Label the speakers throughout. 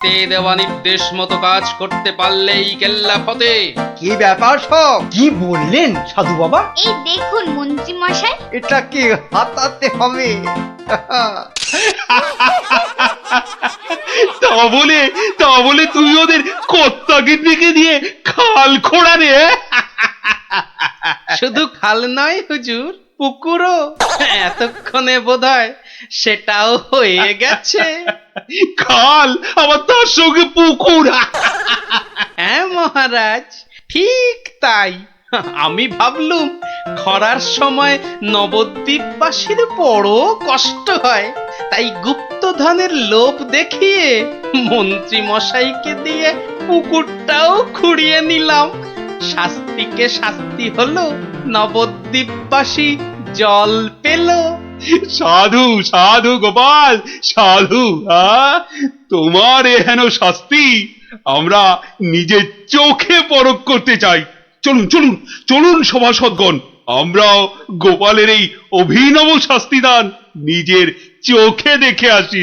Speaker 1: তে দেওয়া নির্দেশ মতো কাজ করতে পারলেই কেল্লা ফতে।
Speaker 2: কি ব্যাপার সব? কি বললেন সাধু বাবা?
Speaker 3: এই দেখুন মন্ত্রী মশাই,
Speaker 2: এটা কি হাতাতে হবে?
Speaker 4: তা বলে তুই ওদের কর্তাকে ডেকে দিয়ে খাল খোঁড়া রে?
Speaker 1: শুধু খাল নয় হুজুর, পুকুরও এতক্ষণে বোধহয় সেটাও হয়ে গেছে।
Speaker 4: খাল আবার তার সঙ্গে পুকুর?
Speaker 1: হ্যাঁ মহারাজ, ঠিক তাই। আমি ভাবলুম খরার সময় নবদ্বীপবাসীর বড় কষ্ট হয়, তাই গুপ্তধনের লোভ দেখিয়ে মন্ত্রী মশাইকে দিয়ে পুকুরটাও খুঁড়িয়ে নিলাম। শাস্তিকে শাস্তি হলো, নবদ্বীপবাসী জল পেল।
Speaker 4: সাধু সাধু গোপাল সাধু, তোমার এহেন শাস্তি আমরা নিজের চোখে পরখ করতে চাই। চলুন চলুন চলুন সভাসদগণ, আমরাও গোপালের এই অভিনব শাস্তিদান নিজের চোখে দেখে আসি।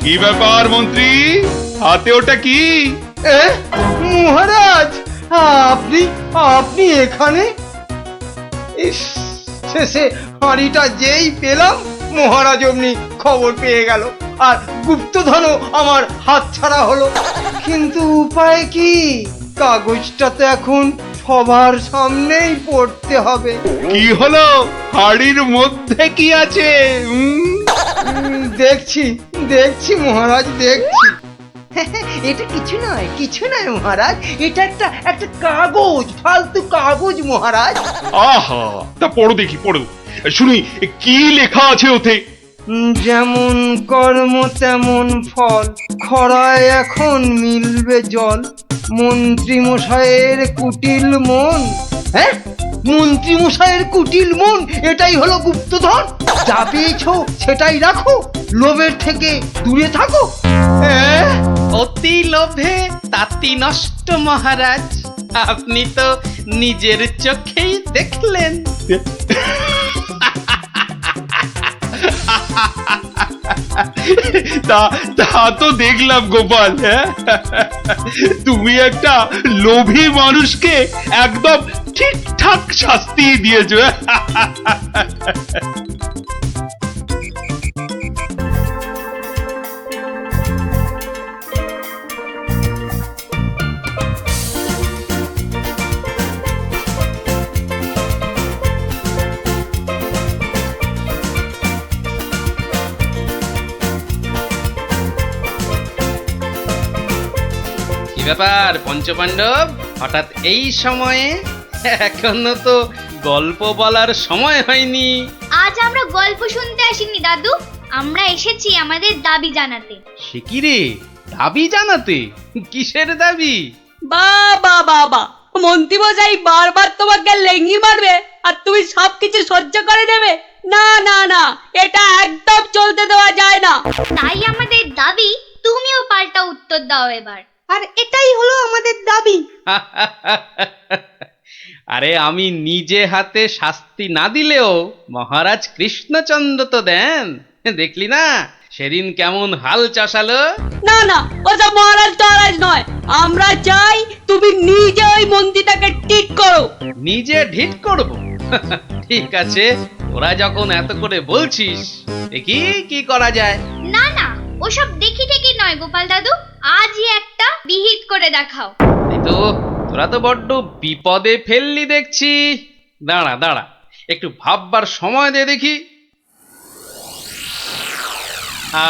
Speaker 4: কি ব্যাপার মন্ত্রী, হাতে ওটা কি?
Speaker 2: মহারাজ, আপনি আপনি এখানে? ইস, শেষে হাঁড়িটা যেই পেলাম মহারাজ অমনি খবর পেয়ে গেল, আর গুপ্তধনও আমার হাতছাড়া হলো। কিন্তু উপায় কি? কাগজটা তো এখন সবার সামনেই পড়তে হবে।
Speaker 4: কি হলো, হাড়ির মধ্যে কি আছে?
Speaker 2: দেখছি দেখছি মহারাজ, দেখছি। এটা কিছু নয় মহারাজ, এটা একটা কাগজ, ফালতু কাগজ মহারাজ।
Speaker 4: আহা, তা পড়ো দেখি, পড়ো শুনি কি লেখা আছে ওতে।
Speaker 2: যেমন কর্ম তেমন ফল, খরায় এখন মিলবে জল, মন্ত্রী মশাইয়ের কুটিল মন। হ্যাঁ, মন্ত্রী মশাইয়ের কুটিল মন, এটাই হলো গুপ্তধন। যা পেয়েছো সেটাই রাখো, লোভের থেকে দূরে থাকো। হ্যাঁ,
Speaker 1: অতি লোভে তাতি নষ্ট মহারাজ, আপনি তো নিজের চোখেই দেখলেন।
Speaker 4: তা তো দেখলাম গোপাল, তুমি একটা লোভী মানুষকে একদম ঠিকঠাক শাস্তি দিয়েছো।
Speaker 1: কি ব্যাপার পঞ্চপাণ্ডব, হঠাৎ এই সময়ে? এখনো তো গল্প বলার সময় হয়নি।
Speaker 3: আজ আমরা গল্প শুনতে আসিনি দাদু, আমরা এসেছি আমাদের দাবি জানাতে।
Speaker 1: সে কি রে, দাবি জানাতে? কিসের দাবি?
Speaker 5: বাবা বাবা, মন্ত্রী মশাই বারবার তোমাকে লেঙ্গি মারবে আর তুমি সবকিছু সহ্য করে নেবে? না না না, এটা একদম চলতে দেওয়া যায় না।
Speaker 3: তাই আমাদের দাবি, তুমিও পাল্টা উত্তর দাও এবার।
Speaker 5: আর এটাই হলো আমাদের দাবি।
Speaker 1: আরে আমি নিজে হাতে শাস্তি না দিলেও মহারাজ কৃষ্ণচন্দ্র তো দেন, দেখলি না সেদিন কেমন হাল চাষালো?
Speaker 5: না না, ওসব মহারাজ টহারাজ নয়, আমরা চাই তুমি নিজে ওই মন্ত্রীটাকে ঠিক করো।
Speaker 1: নিজে ঢিট করব? ঠিক আছে, তোরা যখন এত করে বলছিস, দেখি কি করা যায়।
Speaker 3: না না, ওসব দেখি ঠেকি নয় গোপাল দাদু, আজই একটা বিহিত করে দেখাও।
Speaker 1: এই তো, তোরা তো বড্ড বিপদে ফেললি দেখছি। দাঁড়া দাঁড়া, একটু ভাববার সময় দে দেখি।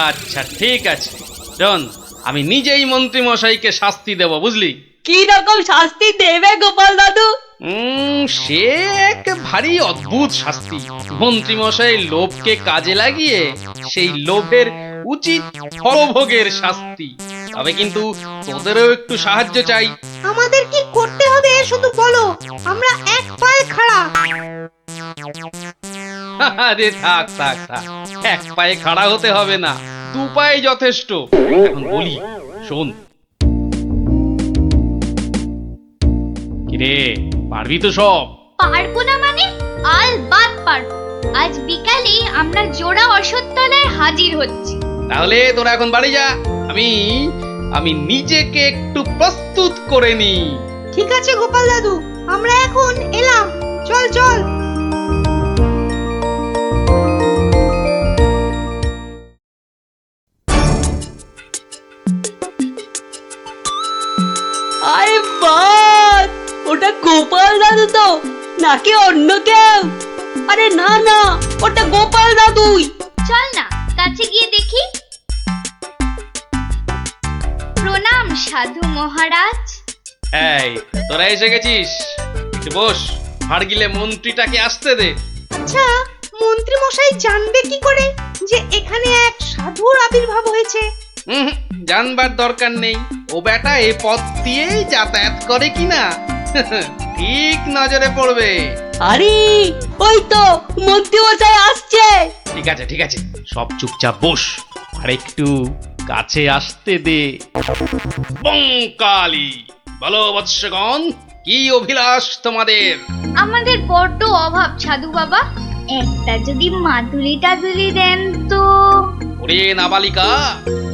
Speaker 1: আচ্ছা ঠিক আছে, শোন, আমি নিজেই মন্ত্রী মশাইকে শাস্তি দেব, বুঝলি?
Speaker 5: কি রকম শাস্তি দেবে গোপাল দাদু?
Speaker 1: সে এক ভারী অদ্ভুত শাস্তি। মন্ত্রী মশাই লোভকে কাজে লাগিয়ে সেই লোভের উচিত ফলভোগের শাস্তি। তবে কিন্তু তোদেরও একটু সাহায্য চাই।
Speaker 5: আমাদের কি করতে হবে শুধু বলো, আমরা এক পায়ে খাড়া।
Speaker 1: আরে থাক থাক থাক, এক পায়ে খাড়া হতে হবে না, দু পায়ে যথেষ্ট। এখন বলি, শোন। কিরে, পারবি তো সব?
Speaker 3: পারবো না মানে? আলবাত পারবো। আজ বিকালে আমরা জোড়া অশ্বত্থতলায় হাজির হচ্ছি।
Speaker 1: তাহলে তোরা এখন বাড়ি যা, আমি আমি নিজেকে একটু প্রস্তুত করে নি।
Speaker 5: ঠিক আছে গোপাল দাদু, আমরা এখন এলাম, চল চল। আরে বাস, ওটা গোপাল দাদু তো নাকি অন্য কেউ? আরে না না, ওটা গোপাল দাদুই।
Speaker 3: চল না কাছে গিয়ে দেখি। প্রণাম সাধু মহারাজ।
Speaker 1: এই তোরা এসে গেছিস, একটু বস। ভাড় গিলে মন্ত্রীটাকে আসতে দে।
Speaker 5: আচ্ছা, মন্ত্রী মশাই জানবে কি করে যে এখানে এক সাধুর আবির্ভাব হয়েছে?
Speaker 1: জানবার দরকার নেই, ও বেটা এই পথ দিয়েই যাতায়াত করে কিনা ঠিক নজরে পড়বে।
Speaker 5: আরে ওই তো মন্ত্রী মশাই আসছে।
Speaker 1: ঠিক আছে ঠিক আছে, সব চুপচাপ বস আর একটু কাছে আসতে দে। বঙ্কালি, বলো বৎসগণ, কি অভিলাষ তোমাদের?
Speaker 3: আমাদের বড্ড অভাব সাধু বাবা, একটা যদি মাদুলি টাদুলি দেন তো।
Speaker 1: ওরে নাবালিকা,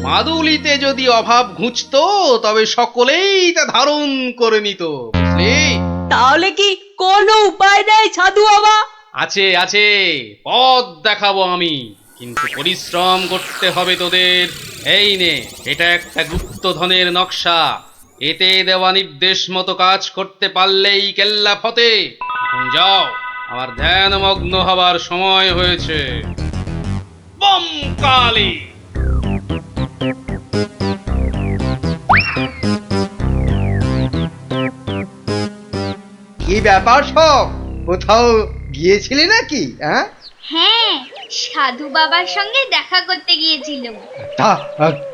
Speaker 1: মাদুলিতে যদি অভাব ঘুচতো তবে সকলেই তা ধারণ করে নিত, বুঝলি?
Speaker 5: তাহলে কি কোনো উপায় নেই সাধু বাবা?
Speaker 1: আছে আছে, পথ দেখাবো আমি, কিন্তু পরিশ্রম করতে হবে তোদের। এই নে, এটা একটা গুপ্তধনের নকশা, এতে দেওয়া নির্দেশ মতো কাজ করতে পারলেই কেল্লা ফতে। এখন যাও, আমার ধ্যানমগ্ন হবার সময় হয়েছে। বম কালী।
Speaker 2: কি ব্যাপার সব, কোথাও গিয়েছিলি নাকি? হ্যাঁ,
Speaker 3: হ্যাঁ, সাধু বাবার সঙ্গে দেখা করতে গিয়েছিলাম।
Speaker 2: তা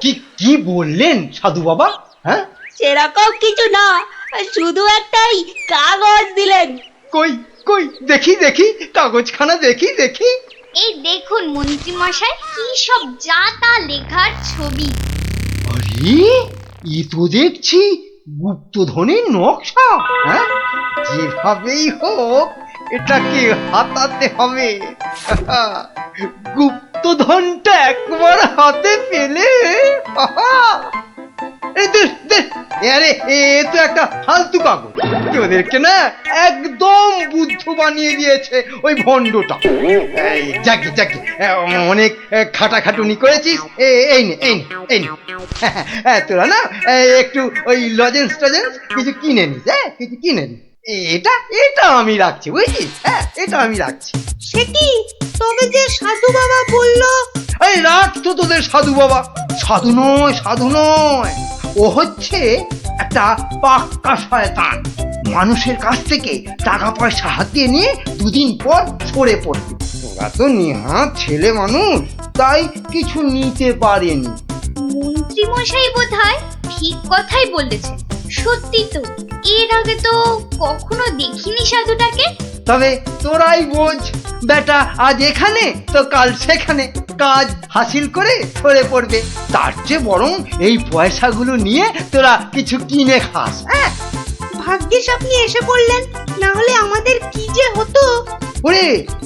Speaker 2: কি কি বললেন সাধু বাবা? হ্যাঁ,
Speaker 5: সেরকম কিছু না, শুধু একটাই কাগজ দিলেন।
Speaker 2: কই কই দেখি দেখি, কাগজখানা দেখি দেখি।
Speaker 3: এই দেখুন মন্ত্রী মশাই, কি সব যা তা লেখার ছবি।
Speaker 2: আরে এ তো দেখছি গুপ্তধনের নকশা। হ্যাঁ, যেভাবেই হোক এটাকে হাতাতে হবে। গুপ্তধনটা একবার হাতে পেলে আরে এ তো একটা ফালতু কাগজ, ওদেরকে না একদম বুদ্ধ বানিয়ে দিয়েছে ওই ভণ্ডটা। যাকে যাকে অনেক খাটাখাটুনি করেছিস, এই নে এই নে এই নে। তোরা না একটু ওই লজেন্স টজেন্স কিছু কিনে নিস, কিছু কিনে নিস। এটা এটা আমি রাখছি, বুঝছিস? হ্যাঁ, এটা আমি রাখছি।
Speaker 5: সে কি, তবে যে সাধু বাবা বললো?
Speaker 2: এই রাখ তো তোদের সাধু বাবা। সাধু নয়, সাধু নয়, ও হচ্ছে একটা পাক্কা শয়তান। মানুষের কাছ থেকে টাকা পয়সা হাতিয়ে নিয়ে দুদিন পর সরে পড়বে। তোরা তো নিহাত ছেলে মানুষ, তাই কিছু নিতে পারেনি।
Speaker 3: মন্ত্রী মশাই বোধহয় ঠিক কথাই বলেছেন। সত্যি তো, এর আগে তো কখনো দেখিনি সাধুটাকে।
Speaker 2: তবে তোরাই বোঝ, বেটা আজ এখানে তো কাল সেখানে কাজ হাসিল করে সরে পড়বে। তার চেয়ে বরং এই পয়সাগুলো নিয়ে তোরা কিছু কিনে খাস। হ্যাঁ,
Speaker 5: ভাগ্যিস আপনি এসে পড়লেন, না হলে আমাদের কি যে হতো।
Speaker 2: ওরে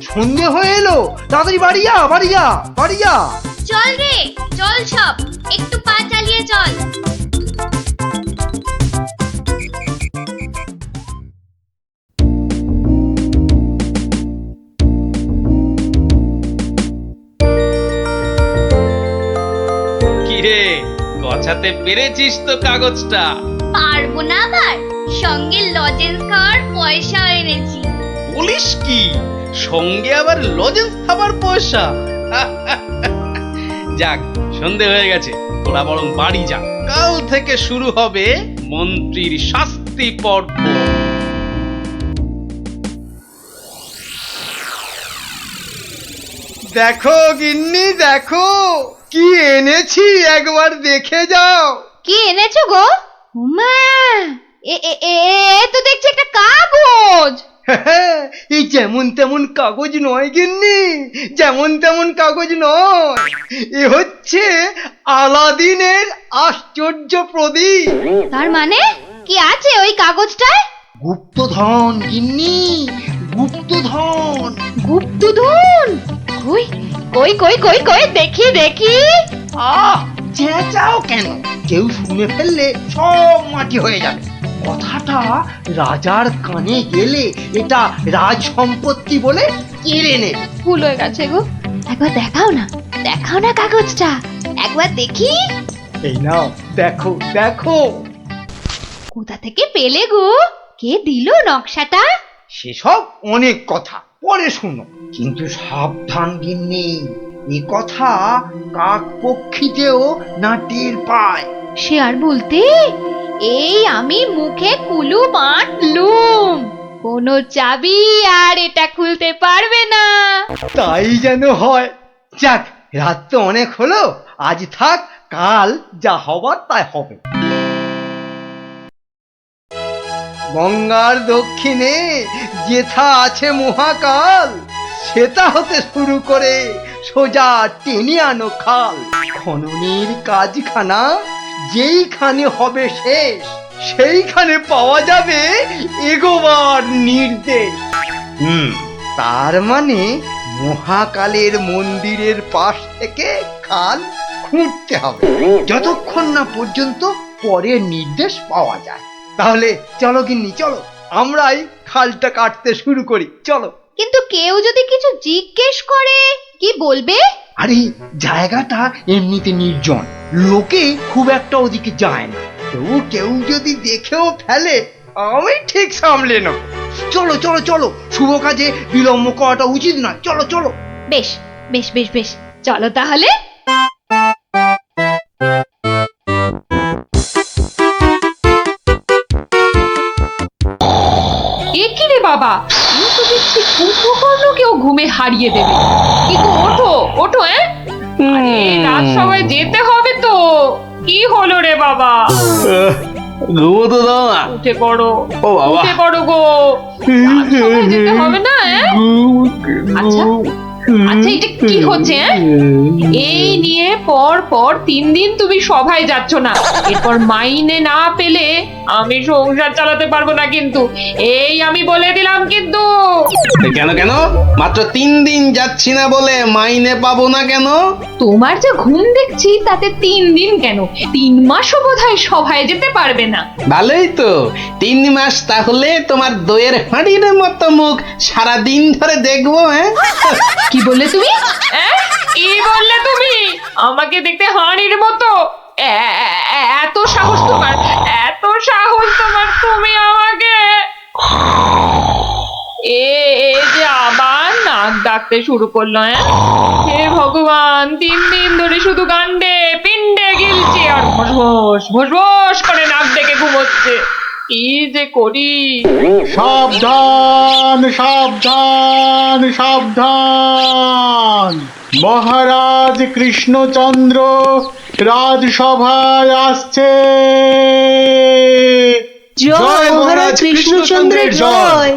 Speaker 2: সন্ধে হয়ে এলো, তাড়াতাড়ি বাড়ি যা, বাড়ি যা, বাড়ি যা।
Speaker 3: চল রে চল, সব একটু পা চালিয়ে চল।
Speaker 1: কিরে, গছাতে পেরেছিস তো কাগজটা?
Speaker 3: পারবো না আবার, সঙ্গে লজেন্স খাওয়ার পয়সা এনেছি।
Speaker 1: বলিস কি, সঙ্গে আবার লজেন্স খাবার পয়সা? যাক, সন্ধে হয়ে গেছে, তোরা বরং বাড়ি যা। কাল থেকে শুরু হবে মন্ত্রীর শাস্তি পর্ব।
Speaker 2: দেখো গিন্নি, দেখো কি এনেছি, একবার দেখে যাও।
Speaker 3: কি এনেছো গো? মা, এ তো দেখছি একটা কাগজ।
Speaker 2: এই যেমন তেমন কাগজ নয় গিন্নি, যেমন তেমন কাগজ নয়। এ হচ্ছে আলাদিনের আশ্চর্য প্রদীপ।
Speaker 3: তার মানে কি আছে ওই কাগজটায়?
Speaker 2: গুপ্তধন গিন্নি, গুপ্তধন।
Speaker 3: গুপ্তধন? কই কই কই কই কই দেখি দেখি।
Speaker 2: আহ, চেঁচাও কেন? কেউ শুনে ফেললে সব মাটি হয়ে যাবে। কথাটা রাজার কানে গেলে এটা রাজ সম্পত্তি বলে কেড়ে নেবে।
Speaker 3: ভুল হয়ে গেছে গো, একবার দেখাও না কাগজটা, একবার দেখি।
Speaker 2: এই নাও, দেখো দেখো।
Speaker 3: কোথা থেকে পেলে গো? কে দিল নকশাটা?
Speaker 2: সেসব অনেক কথা পরে শুনো, কিন্তু সাবধান গিন্নি, এ কথা কাক পক্ষীতেও না টের পায়।
Speaker 3: সে আর বলতে, এই আমি মুখে কুলুপ আঁটলুম, কোনো চাবি আর এটা খুলতে পারবে না।
Speaker 2: তাই যেন হয়। যাক, রাত তো অনেক হলো, আজ থাক, কাল যা হবার তাই হবে। গঙ্গার দক্ষিণে যেথা আছে মহাকাল, সেটা হতে শুরু করে সোজা টেনে আনো খাল। খননের কাজখানা যেইখানে হবে শেষ, সেইখানে পাওয়া যাবে এগোবার নির্দেশ। তার মানে মহাকালের মন্দিরের পাশ থেকে খাল খুঁড়তে হবে, যতক্ষণ না পর্যন্ত পরের নির্দেশ পাওয়া যায়। তাহলে চলো গিন্নি, চলো, আমরাই খালটা কাটতে শুরু করি, চলো।
Speaker 3: কিন্তু কেউ যদি কিছু জিজ্ঞেস করে কি বলবে?
Speaker 2: আরে, জায়গাটা এমনিতে নির্জন, লোকে খুব একটা ওদিকে যায় না। তবু কেউ যদি দেখেও ফেলে, আমি ঠিক সামলে নেব। চলো চলো চলো, শুভ কাজে বিলম্ব করাটা উচিত নয়। চলো চলো।
Speaker 3: বেশ বেশ বেশ বেশ, চলো তাহলে।
Speaker 6: একি রে বাবা, তুমি তো দেখছি কুম্ভকর্ণকেও ঘুমে হারিয়ে দেবে। কি গো, ওঠো ওঠো, আরে রাজসভায় যেতে হবে তো। কি হলো রে বাবা?
Speaker 4: ঘুমো তো দাও না।
Speaker 6: উঠে পড়ো,
Speaker 4: ও বাবা,
Speaker 6: উঠে পড়ো গো, রাজসভায় যেতে হবে না। আচ্ছা আচ্ছা, এটা কি হচ্ছে? এই নিয়ে পর পর 3 দিন তুমি সভায় যাচ্ছ না, এরপর মাইনে না পেলে আমি সংসার চালাতে পারবো না কিন্তু, এই আমি বলে দিলাম কিন্তু।
Speaker 1: কেন কেন? মাত্র 3 দিন যাচ্ছি না বলে মাইনে পাবো না কেন?
Speaker 6: তোমার যে ঘুম দেখছি তাতে 3 দিন কেন, 3 মাসও বোধহয় সভায় যেতে পারবে না।
Speaker 1: ভালোই তো, 3 মাস তাহলে তোমার দইয়ের হাঁড়ির মতো মুখ সারা দিন ধরে দেখবো।
Speaker 6: কি বললে তুমি? কি বললে তুমি? আমাকে দেখতে হাঁড়ির মতো? এত সাহস তোমার, এত সাহস তোমার, তুমি আমাকে এই যে আবার নাক ডাকতে শুরু করলো। হে ভগবান, 3 দিন ধরে শুধু গান্ডে পিণ্ডে গিলছে আর ভোস ভোস করে নাক ডেকে ঘুমোচ্ছে। কি যে করি?
Speaker 7: সাবধান সাবধান সাবধান, মহারাজ কৃষ্ণচন্দ্র রাজসভায় আসছে।
Speaker 5: জয় মহারাজ কৃষ্ণচন্দ্রের জয়।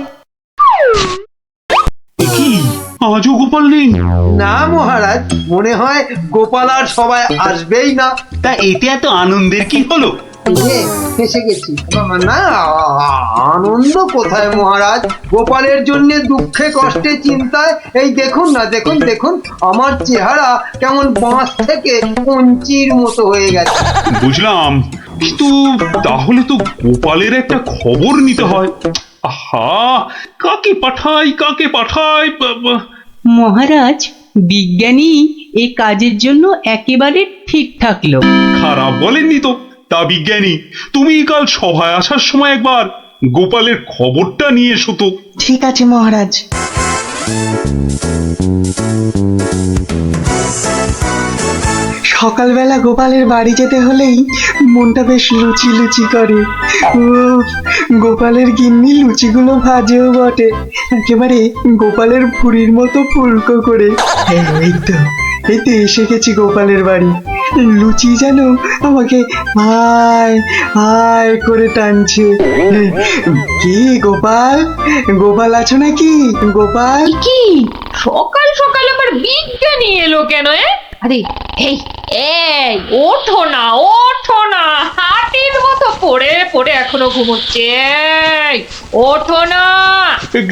Speaker 4: কি আজও গোপাল নেই?
Speaker 2: না মহারাজ, মনে হয় গোপাল আর সবাই আসবেই না।
Speaker 4: তা এতে এত আনন্দের কি হলো?
Speaker 2: ফেসে গেছি। না, আনন্দ কোথায় মহারাজ? গোপালের জন্য দুঃখে কষ্টে চিন্তায় এই দেখুন না, দেখুন দেখুন, আমার চেহারা কেমন বাঁশ থেকে কঞ্চির মতো হয়ে গেছে।
Speaker 4: বুঝলাম, কিন্তু তাহলে তো গোপালের একটা খবর নিতে হয়। আহা, কাকে পাঠাই কাকে পাঠাই?
Speaker 8: মহারাজ, বিজ্ঞানী এ কাজের জন্য একেবারে ঠিকঠাক লোক।
Speaker 4: খারাপ বলেননি তো। তা বিজ্ঞানী, তুমি কাল সভায় আসার সময় একবার গোপালের খবরটা নিয়ে এসো তো।
Speaker 8: ঠিক আছে মহারাজ। সকালবেলা গোপালের বাড়ি যেতে হলেই মনটা বেশ লুচি লুচি করে। গোপালের গিন্নি লুচিগুলো ভাজেও বটে, একেবারে গোপালের ভুঁড়ির মতো ফুলকো করে। এই তো এসে গেছি গোপালের বাড়ি। লুচি যেন আমাকে আয় আয় করে টানছে। কি গোপাল, গোপাল আছো নাকি? গোপাল,
Speaker 6: কি সকাল সকাল আবার বিজ্ঞানী এলো কেন? আরে এই এই ওঠো না, হাঁটি বুড়ির মতো পড়ে পড়ে এখনো ঘুমোচ্ছে। এই, ওঠো না।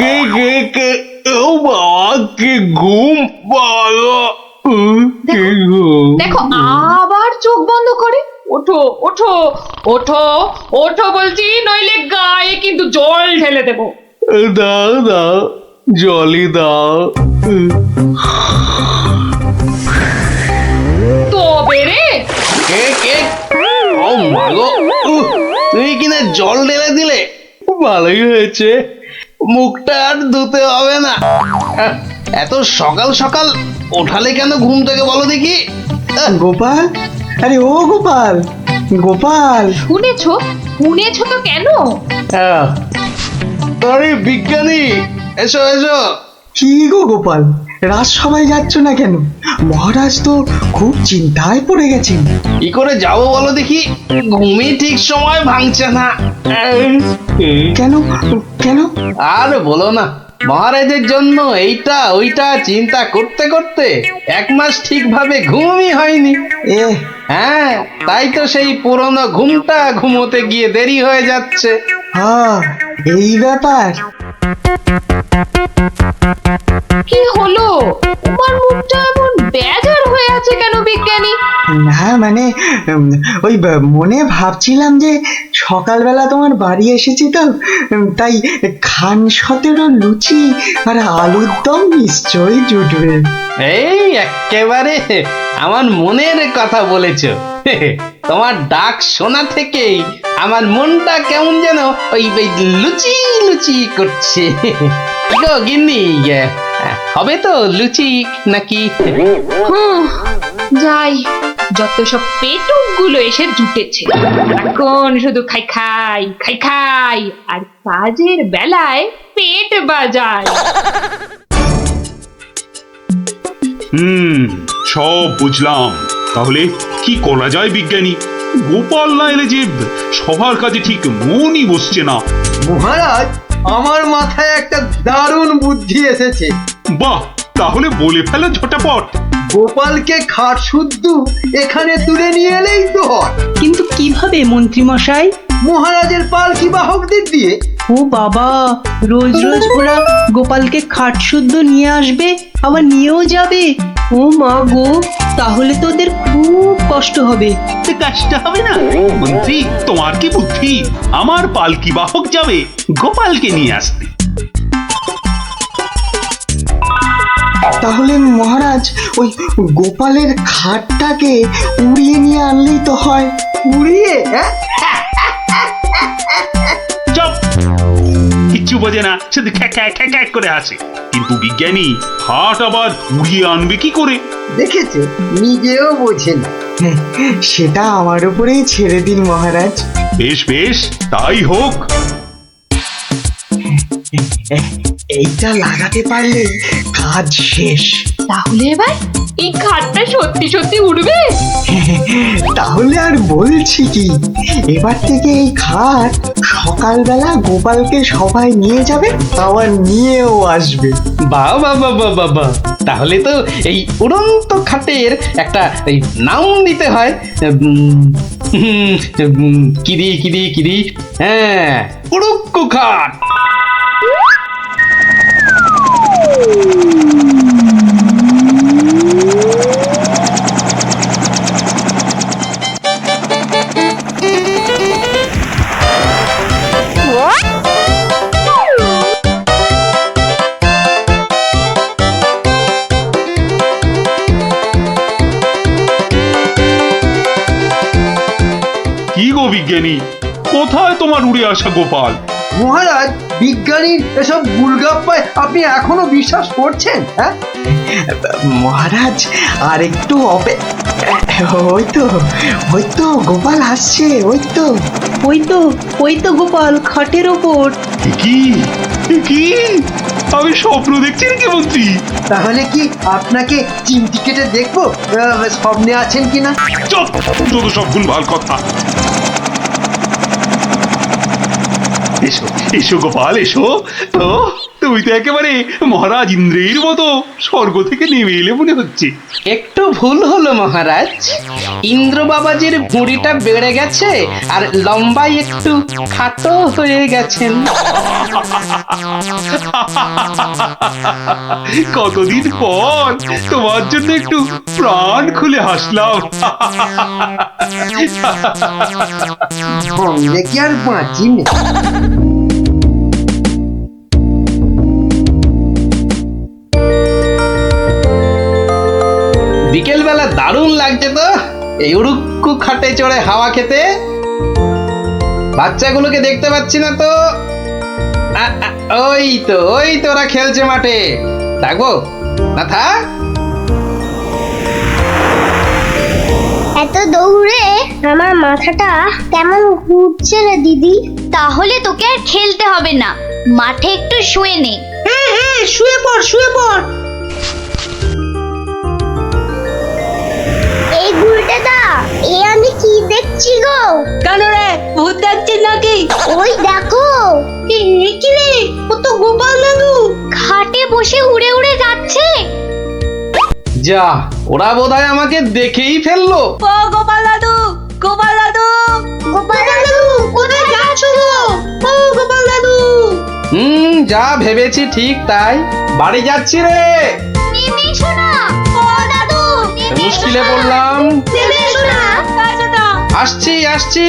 Speaker 4: কে ও বাবা, কে ঘুম পালো। কে ঘুম?
Speaker 6: দেখো আবার চোখ বন্ধ করে। ওঠো ওঠো ওঠো ওঠো বলছি, নইলে গায়ে কিন্তু জল ঢেলে দেবো।
Speaker 4: দাও দাও, জলই দাও।
Speaker 6: তবে রে,
Speaker 1: কে ও মাগো, তুমি কিনা জল ঢেলে দিলে, ভালোই হয়েছে, মুখটা আর ধুতে হবে না। এত সকাল সকাল ওঠালে কেন ঘুম থেকে বলো দেখি?
Speaker 8: গোপাল, আরে ও গোপাল, গোপাল।
Speaker 6: শুনেছো শুনেছো তো কেন?
Speaker 1: আরে বিজ্ঞানী, এসো এসো।
Speaker 8: কি গো গোপাল, রাজসভায় যাচ্ছ না কেন? মহারাজ তো খুব চিন্তায় পড়ে গেছেন।
Speaker 1: কি করে যাবো বলো দেখি, ঘুমই ঠিক সময় ভাঙছে না।
Speaker 8: কেন কেন?
Speaker 1: আর বলো না, মহারাজের জন্য এইটা ওইটা চিন্তা করতে করতে 1 মাস ঠিকভাবে ঘুমই হয়নি।
Speaker 8: এ
Speaker 1: হ্যাঁ, তাই তো সেই পুরনো ঘুমটা ঘুমোতে গিয়ে দেরি হয়ে যাচ্ছে।
Speaker 8: হ্যাঁ, এই ব্যাপার।
Speaker 6: কি হলো? তোমার মুখটা এমন বেজার হয়ে আছে কেন বিজ্ঞানী?
Speaker 8: না মানে ওই মনে ভাবছিলাম যে সকালবেলা তোমার বাড়ি এসেছি তো, তাই খান 17 লুচি আর আলুর দম নিশ্চয়ই জুটবে।
Speaker 1: এই একেবারে আমার মনের কথা বলেছো। তোমার ডাক শোনা থেকেই আমার মনটা কেমন যেন ওই ওই লুচি লুচি করছে। গো গিন্নি, হবে তো লুচি নাকি?
Speaker 6: যাই, যত সব পেটুক গুলো এসে জুটেছে, এখন শুধু খাই খাই খাই খাই আর কাজের বেলায় পেট বাজায়।
Speaker 4: সব বুঝলাম। তাহলে কি করা যায় বিজ্ঞানী? গোপাল না এলে যে সবার কাজে ঠিক মনই বসছে না।
Speaker 2: মহারাজ, আমার মাথায় একটা দারুণ বুদ্ধি এসেছে।
Speaker 4: বাহ, তাহলে বলে ফেলো ঝটাপট।
Speaker 2: গোপালকে খাট শুদ্ধ এখানে তুলে নিয়ে এলেই তো হয়।
Speaker 9: কিন্তু কিভাবে মন্ত্রী মশাই?
Speaker 2: মহারাজের পালকি বাহকদের দিয়ে।
Speaker 9: ও বাবা, রোজ রোজ ওরা গোপালকে খাট শুদ্ধ নিয়ে আসবে, আবার নিয়েও যাবে। ও মা গো, তাহলে তো ওদের খুব কষ্ট হবে।
Speaker 4: কষ্ট হবে না মন্ত্রী, তোমার কি বুদ্ধি? আমার পালকি বাহক যাবে গোপালকে নিয়ে আসতে।
Speaker 8: তাহলে মহারাজ ওই গোপালের খাটটাকে উড়িয়ে নিয়ে আনলেই তো হয়।
Speaker 2: উড়িয়ে? হ্যাঁ,
Speaker 4: চুপ, কিচ্ছু বোঝে না, শুধু খ্যাক খ্যাক করে আসে। কিন্তু বিজ্ঞানী, হাট আবার উড়িয়ে আনবে কি করে?
Speaker 2: দেখেছে, নিজেও বোঝেন।
Speaker 8: সেটা আমার উপরেই ছেড়ে দিন মহারাজ।
Speaker 4: বেশ বেশ, তাই হোক।
Speaker 8: এইটা লাগাতে পারলে কাজ শেষ।
Speaker 6: তাহলে এবার এই খাটটা সত্যি সত্যি উঠবে?
Speaker 8: তাহলে আর বলছি কি, এবার থেকে এই খাট সকালবেলা গোপালকে সবাই নিয়ে যাবে, আবার নিয়েও আসবে।
Speaker 1: বাহ বাহ বাহ বাহ বাহ বাহ, তাহলে তো এই উড়ন্ত খাটের একটা এই নাম দিতে হয়। কিরি কিরি কিরি, হ্যাঁ, উড়ুক্কু খাট।
Speaker 4: কি গো বিজ্ঞানী, কোথায় তোমার উড়ে আসা গোপাল?
Speaker 2: মহারাজ, বিজ্ঞানীর এসব গুলগাপ্পায় আপনি এখনো বিশ্বাস করছেন? হ্যাঁ
Speaker 8: মহারাজ, আর একটু ওই তো গোপাল আসছে, ওই তো।
Speaker 9: ওই তো গোপাল খাটের ওপর।
Speaker 4: কি কি আমি স্বপ্ন দেখছি নাকি মন্ত্রী?
Speaker 2: তাহলে কি আপনাকে চিমটি কেটে দেখবো স্বপ্নে আছেন কিনা?
Speaker 4: চুপ, যত সব ভুলভাল কথা। এসো এসো গোপাল, এসো। তো তুমি তো একেবারে মহারাজ ইন্দ্রের মতো স্বর্গ থেকে নেমে এলে মনে হচ্ছে।
Speaker 1: একটু ভুল হলো মহারাজ, ইন্দ্র বাবাজির ভুঁড়িটা বেড়ে গেছে আর লম্বাই একটু খাটো হয়ে গেছেন।
Speaker 4: কতদিন পর তোমার জন্য একটু প্রাণ খুলে হাসলাম।
Speaker 2: ভাঙলে কি আর বাঁচি না।
Speaker 1: বিকেল বেলা দারুণ লাগছে তো এই উড়ুক্কু খাটে চড়ে হাওয়া খেতে। বাচ্চাগুলোকে দেখতে পাচ্ছি না তো। ওই তো ওরা খেলছে মাঠে। থাকবো না, থাক।
Speaker 10: এত দৌড়ে আমার মাথাটা কেমন ঘুরছে রে দিদি।
Speaker 3: তাহলে তোকে আর খেলতে হবে না, মাঠে একটু শুয়ে নে।
Speaker 9: হ্যাঁ হ্যাঁ, শুয়ে পড় শুয়ে পড়।
Speaker 10: এই গুলটেদা, এ আমি কি দেখছি গো?
Speaker 5: কেন রে, ভূত দেখছিস নাকি?
Speaker 10: ওই দেখো,
Speaker 9: কি রে, ও তো গোপাল দাদু।
Speaker 3: খাটে বসে উড়ে উড়ে যাচ্ছে।
Speaker 1: যা, ওরা বোধহয় আমাকে দেখেই ফেললো।
Speaker 5: ও গোপাল দাদু, গোপাল দাদু।
Speaker 10: গোপাল দাদু কোথায় যাচ্ছ গো?
Speaker 9: ও গোপাল দাদু।
Speaker 1: যা ভেবেছি ঠিক তাই, বাড়ি যাচ্ছি রে।
Speaker 3: নেমে এসো না। ও দাদু, নেমে এসো
Speaker 1: মুশকিলে
Speaker 3: না।
Speaker 1: পড়লাম।
Speaker 3: নেমে এসো না।
Speaker 1: আসছি।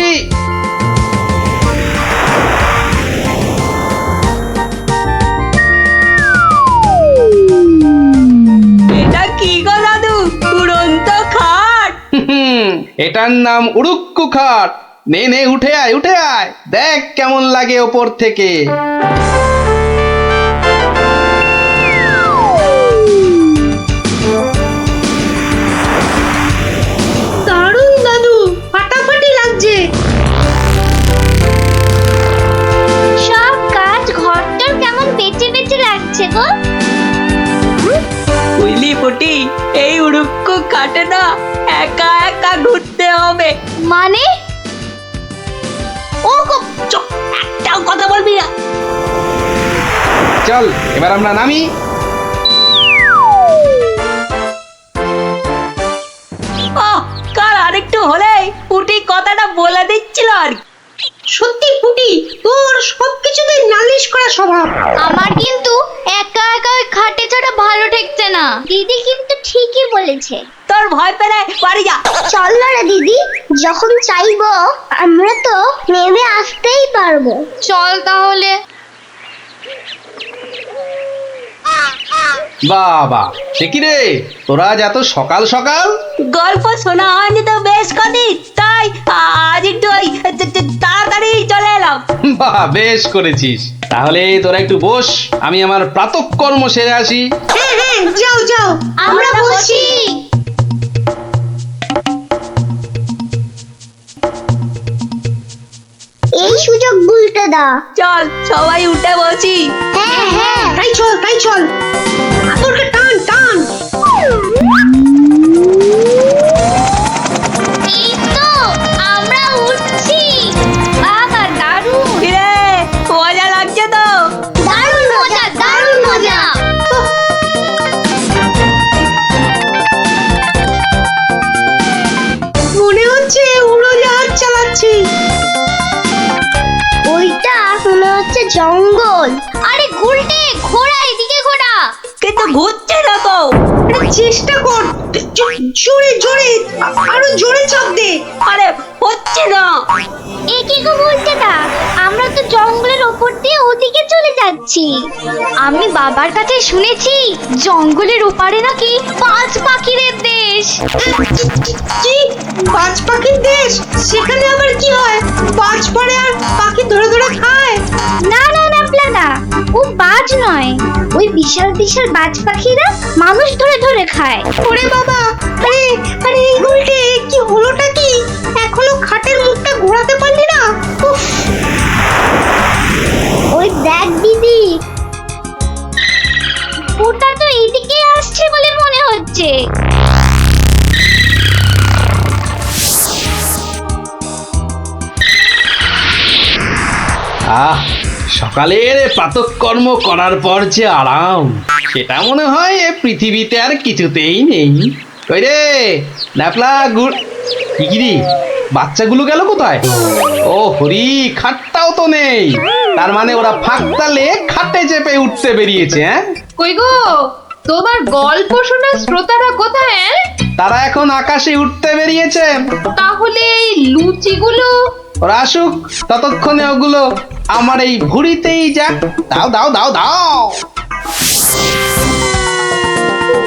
Speaker 5: এটা কি গো দাদু, উড়ন্ত খাট?
Speaker 1: এটার নাম উড়ুক্কু খাট। নে উঠে আয়, দেখ কেমন লাগে ওপর থেকে।
Speaker 9: দারুণ দাদু, ফাটাফাটি লাগছে।
Speaker 10: সব কাজ ঘরটার কেমন বেঁচে বেঁচে লাগছে গো।
Speaker 5: বুঝলি পুটি, এই উড়ুক্কু খাটে না একা একা ঘুরতে হবে।
Speaker 3: মানে
Speaker 5: ও একটাও কথা বলবি না।
Speaker 1: চল এবার আমরা নামি।
Speaker 5: কাল আরেকটু হলেই পুটি কথাটা বলে দিচ্ছিল আর কি।
Speaker 9: সত্যি পুটি, তোর সবকিছুতে নালিশ করা স্বভাব।
Speaker 3: আমার কিন্তু একা একা ওই খাটে ছাড়া ভালো ঠেকছে না।
Speaker 10: দিদি কিন্তু ঠিকই বলেছে।
Speaker 5: তোর ভয় পেলে বাড়ি যা।
Speaker 10: চল না রে দিদি, যখন চাইবো আমরা তো নেমে আসতেই পারবো।
Speaker 3: চল তাহলে।
Speaker 1: বাবা, সে কি রে, তোরা আজ এত সকাল সকাল?
Speaker 5: গল্প শোনা হয়নি তো বেশ কদিন, তাই আজ একটু ওই তাড়াতাড়ি চলে এলাম।
Speaker 1: বাহ, বেশ করেছিস। তাহলে তোরা একটু বস, আমি আমার প্রাতঃকর্ম সেরে আসি।
Speaker 9: হ্যাঁ হ্যাঁ, যাও যাও।
Speaker 3: আমরা বসি।
Speaker 10: এই সুযোগ গুলটেদা।
Speaker 5: চল সবাই উঠে বসি।
Speaker 10: হ্যাঁ হ্যাঁ,
Speaker 9: তাই চল। আতরকে টান।
Speaker 3: এই তো আমরা উঠছি। বাবা দারুণ
Speaker 5: কিরে, মজা লাগছে তো?
Speaker 3: দারুণ মজা।
Speaker 9: মনে হচ্ছে উড়োজাহাজ চালাচ্ছি।
Speaker 10: ওইটা মনে হচ্ছে জঙ্গল।
Speaker 3: আরে গুলটে, ঘোড়া এদিকে ঘোড়া।
Speaker 5: কিন্তু ঘুরছে না তো।
Speaker 9: আরে চেষ্টা কর, জোরে আরো জোরে চাপ দে।
Speaker 5: আরে হচ্ছে না।
Speaker 10: এ কি গো গুলটেদা, আমরা তো জঙ্গলের ওপর দিয়ে ওদিকে চলে যাচ্ছি।
Speaker 3: আমি বাবার কাছে শুনেছি জঙ্গলের ওপারে নাকি পাঁচ পাখিদের দেশ।
Speaker 9: কি, বাজ পাখির দেশ? সেখানে আবার কি হয়? বাজ পড়ে আর পাখি ধরে খায়?
Speaker 10: না প্লাদা, ও বাজ নয়, ওই বিশাল বিশাল বাজ পাখিরা মানুষ ধরে ধরে খায়।
Speaker 9: ওরে বাবা, আরে এই গুলটে, কি হলোটা কি? এখনো খাটের মুখটা ঘোরাতে পারলি না? উফ।
Speaker 10: ওই দেখ দিদি, ওটা তো এইদিকে আসছে বলে মনে হচ্ছে।
Speaker 1: সকালের প্রাতঃকর্ম করার পর যে আরাম, সেটা মনে হয় এ পৃথিবীতে আর কিছুতেই নেই। ওই রে ন্যাপলা গুড় কি বাচ্চাগুলো গেল কোথায়? ও হরি, খাটটাও তো নেই, তার মানে ওরা ফাঁক তালে খাটে চেপে উঠতে বেরিয়েছে। হ্যাঁ,
Speaker 6: কই গো, তোমার গল্প শোনার শ্রোতারা কোথায়?
Speaker 1: তারা এখন আকাশে উঠতে বেরিয়েছে।
Speaker 6: তাহলে এই লুচিগুলো?
Speaker 1: ওরা আসুক, ততক্ষণে ওগুলো আমার এই ভুড়িতেই যাক। দাও দাও দাও দাও।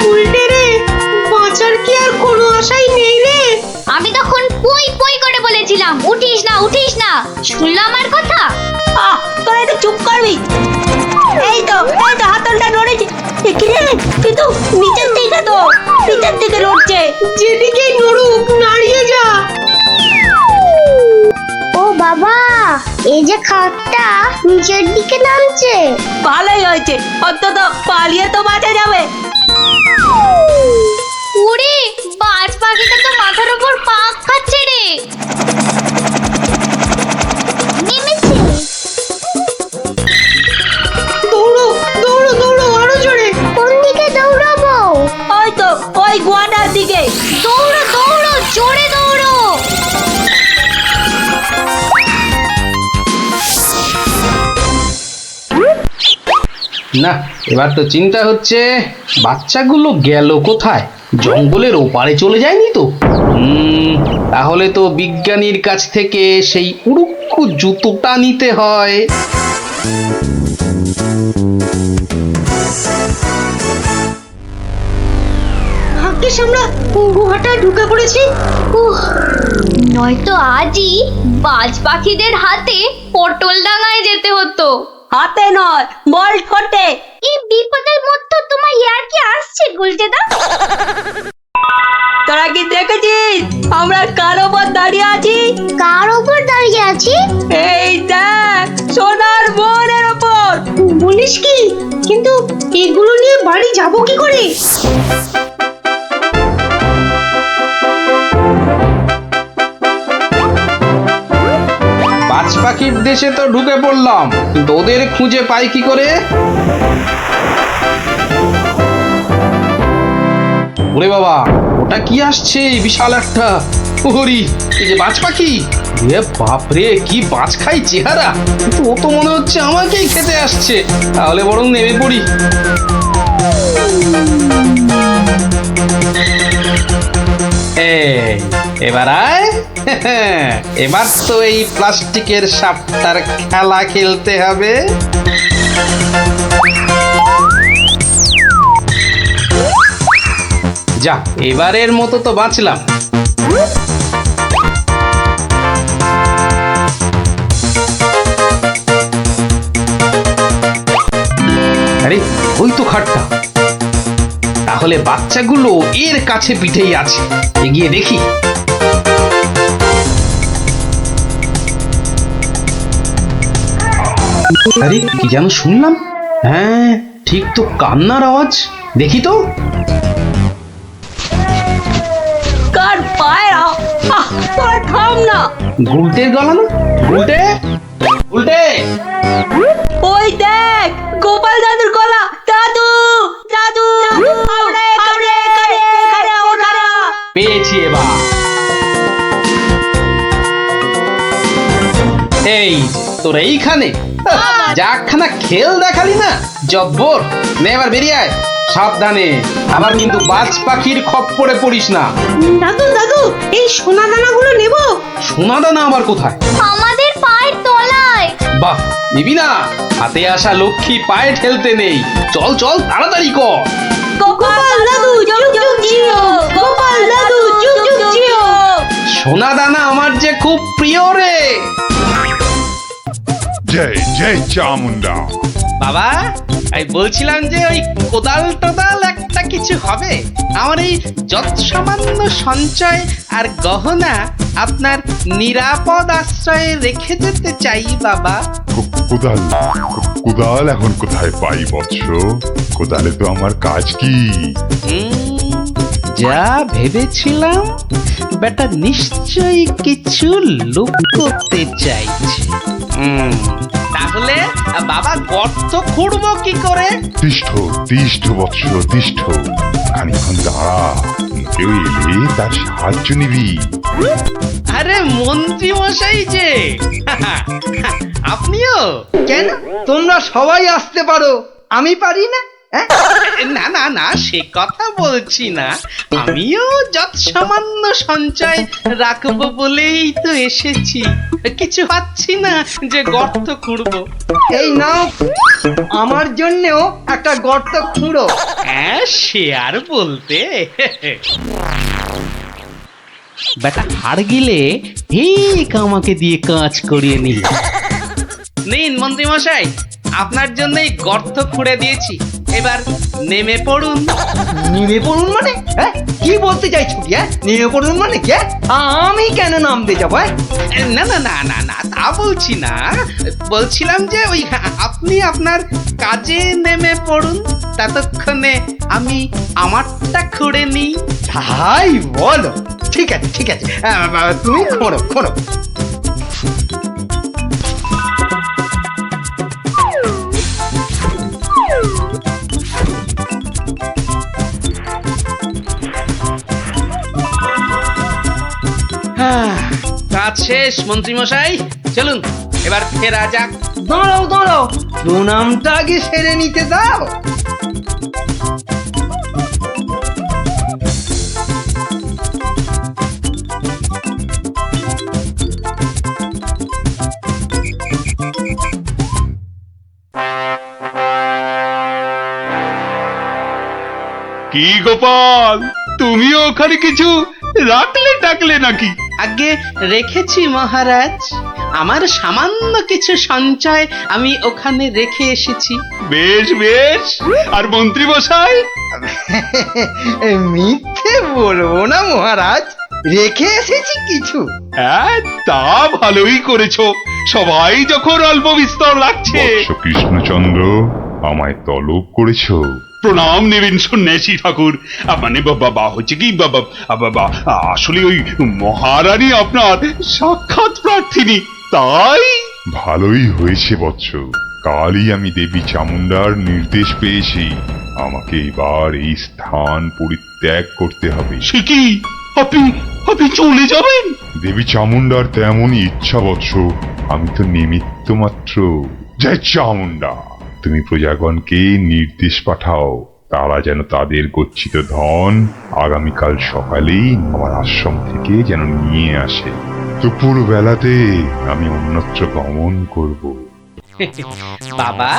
Speaker 9: উল্টে রে, বাঁচার কি আর কোনো আশাই নেই রে?
Speaker 10: আমি তখন পুই পুই করে বলেছিলাম উঠিস না উঠিস না, শুনলাম আমার কথা?
Speaker 5: তোরা একটু চুপ করবি। এই তো হাতলটা নড়েছে, কিন্তু নিচের দিকে নড়ছে।
Speaker 9: যেদিকেই নড়ুক, নাড়িয়ে যা।
Speaker 10: ও বাবা, এই যে খাটটা নিচের দিকে নামছে।
Speaker 5: ভালোই হয়েছে, অন্তত পালিয়ে তো বাঁচা যাবে।
Speaker 10: ওরে, বাজ পাখিটা তো মাথার উপর পাক খাচ্ছে রে। নেমেছে।
Speaker 9: দৌড়ো দৌড়ো দৌড়ো, আরো জোরে।
Speaker 10: কোন দিকে দৌড়াবো?
Speaker 5: ওই তো ওই গোয়াটার দিকে।
Speaker 10: দৌড়ো দৌড়ো, জোরে দৌড়ো।
Speaker 1: না, এবার তো চিন্তা হচ্ছে বাচ্চাগুলো গেল কোথায়? জঙ্গলের ওপারে চলে যায়নি তো? তাহলে তো বিজ্ঞানীর কাছ থেকে সেই উড়ুক্কু জুতোটা নিতে হয়।
Speaker 9: ভাগ্যিস আমরা গুহাটা ঢুকে পড়েছি।
Speaker 10: নয়তো আজই বাজ পাখিদের হাতে পটল ডাঙায় যেতে হতো।
Speaker 5: হাতে নয়, বল ঠোঁটে।
Speaker 10: এই বিপদের মধ্যে তোমার ইয়ার কি আসছে গুলটেদা?
Speaker 5: তোরা কি দেখেছিস আমরা কার ওপর দাঁড়িয়ে আছি?
Speaker 10: কার ওপর দাঁড়িয়ে আছি?
Speaker 5: এই দেখ, সোনার বোনের ওপর।
Speaker 9: বলিস কি? কিন্তু এগুলো নিয়ে বাড়ি যাব কি করে?
Speaker 1: বাজ পাখির দেশে তো ঢুকে পড়লাম, কিন্তু ওদের খুঁজে পাই কি করে? ওরে বাবা, ওটা কি আসছে? বিশাল একটা হরি। এই যে বাজ পাখি, এ বাপরে, কি বাজ খাই চেহারা! কিন্তু ও তো মনে হচ্ছে আমাকেই খেতে আসছে। তাহলে বরং নেমে পড়ি। এবার আয়। এবার তো এই প্লাস্টিকের সাপটার খেলা খেলতে হবে। যা, এবারের মতো তো বাঁচলাম। আরে ওই তো খাটটা, তাহলে বাচ্চাগুলো এর কাছে পিঠেই আছে। এগিয়ে দেখি। আরে কি যেন শুনলাম? হ্যাঁ, ঠিক তো, কান্নার আওয়াজ। দেখি তো।
Speaker 5: কার পায়ের তোরা থাম না।
Speaker 1: গুলটের গলা না? গুলটে, গুলটে।
Speaker 5: ওই দেখ, গোপাল দাদুর গলা। দাদু দাদু,
Speaker 1: পেয়েছি এবার। এই তোর এইখানে যাখানা খেল দেখালি না, জব্বর। নে এবার বেরিয়ে আয়, সাবধানে। আবার কিন্তু বাজ পাখির খপ্পরে পড়িস না।
Speaker 9: দাদু দাদু, এই সোনা দানাগুলো নেব।
Speaker 1: সোনা দানা আবার কোথায়?
Speaker 10: আমাদের পায়ের তলায়।
Speaker 1: বাহ, নিবি না? হাতে আসা লক্ষ্মী পায়ে ঠেলতে নেই। চল চল, তাড়াতাড়ি কর।
Speaker 5: গোপাল দাদু যুগ যুগ জিও, গোপাল দাদু যুগ যুগ জিও।
Speaker 1: সোনা দানা আমার যে খুব প্রিয় রে।
Speaker 11: জয় জয় চামুন্ডা।
Speaker 1: বাবা, আমি বলছিলাম যে ওই কোদাল টোদাল একটা কিছু হবে। আমার এই যত সামান্য সঞ্চয় আর গহনা আপনার নিরাপদ আশ্রয়ে রেখে যেতে চাই বাবা।
Speaker 11: কোদাল কোদাল এখন কোথায় পাই বৎস? কোদালে তো আমার কাজ কি?
Speaker 1: যা ভেবেছিলাম, বেটা নিশ্চয়ই কিছু লুক করতে চাইছে। তাহলে তাহলে বাবা গর্ত খুঁড়বো কি করে?
Speaker 11: তিষ্ঠ তিষ্ঠ বৎস তিষ্ঠ, খানিক্ষণ দাঁড়া, কেউ এলে তার সাহায্য নিবি।
Speaker 1: আরে মন্ত্রী মশাই যে আপনিও?
Speaker 2: কেন তোমরা সবাই আসতে পারো, আমি পারি না? হ্যাঁ?
Speaker 1: না না না, সে কথা বলছি না, আমিও যত সামান্য সঞ্চয় রাখবো বলেই তো এসেছি, কিছু পাচ্ছি না যে গর্ত খুঁড়বো।
Speaker 2: এই নাও, আমার জন্যেও একটা গর্ত খুঁড়ো।
Speaker 1: হ্যাঁ, সে আর বলতে। বেটা হাড় গিলে ঠিক আমাকে দিয়ে কাজ করিয়ে নিল। নিন মন্ত্রী মশাই, আপনার জন্যই গর্ত খুঁড়ে দিয়েছি, এবার নেমে পড়ুন।
Speaker 2: নেমে পড়ুন মানে? হ্যাঁ, কি বলতে চাইছো কি? হ্যাঁ, নেমে পড়ুন মানে কে? আমি কেন নামতে যাবো?
Speaker 1: না না না না না, তা বলছি না, বলছিলাম যে ওই আপনি আপনার কাজে নেমে পড়ুন, ততক্ষণে আমি আমারটা খুঁড়ে নিই।
Speaker 2: তাই বলো? ঠিক আছে ঠিক আছে, তুমি খোঁড়ো খোঁড়ো।
Speaker 1: কাজ শেষ মন্ত্রী মশাই, চলুন এবার ফেরা যাক।
Speaker 2: দাঁড়াও দাঁড়াও, প্রণামটা আগে সেরে নিতে দাও।
Speaker 4: কি গোপাল, তুমিও ওখানে কিছু রাখলে টাকলে নাকি?
Speaker 1: আগে রেখেছি মহারাজ, আমার সামান্য কিছু সঞ্চয় আমি ওখানে রেখে এসেছি।
Speaker 4: বেশ বেশ, আর মন্ত্রী মশাই?
Speaker 2: মিথ্যে বলবো না মহারাজ, রেখে এসেছি কিছু।
Speaker 4: হ্যাঁ, তা ভালোই করেছো, সবাই যখন অল্প বিস্তর লাগছে।
Speaker 11: বৎস কৃষ্ণচন্দ্র, আমায় তলব করেছো?
Speaker 4: প্রণাম নেবেন সন্ন্যাসী ঠাকুর। মানে বাবা হচ্ছে কি বাবা, আসলে ওই মহারানী আপনার সাক্ষাৎ প্রার্থিনী, তাই।
Speaker 11: ভালোই হয়েছে বৎস, কালই আমি দেবী চামুন্ডার নির্দেশ পেয়েছি, আমাকে এবার এই স্থান পরিত্যাগ করতে হবে।
Speaker 4: সে কি, আপনি আপনি চলে যাবেন?
Speaker 11: দেবী চামুন্ডার তেমনই ইচ্ছা বৎস, আমি তো নিমিত্ত মাত্র। জয় চামুন্ডা, তুমি প্রজাগণকে নির্দেশ পাঠাও, তারা যেন তাদের গচ্ছিত ধন আগামীকাল সকালেই আমার আশ্রম থেকে যেন নিয়ে আসে। দুপুর বেলাতে আমি অন্যত্র গমন করব।
Speaker 1: বাবা,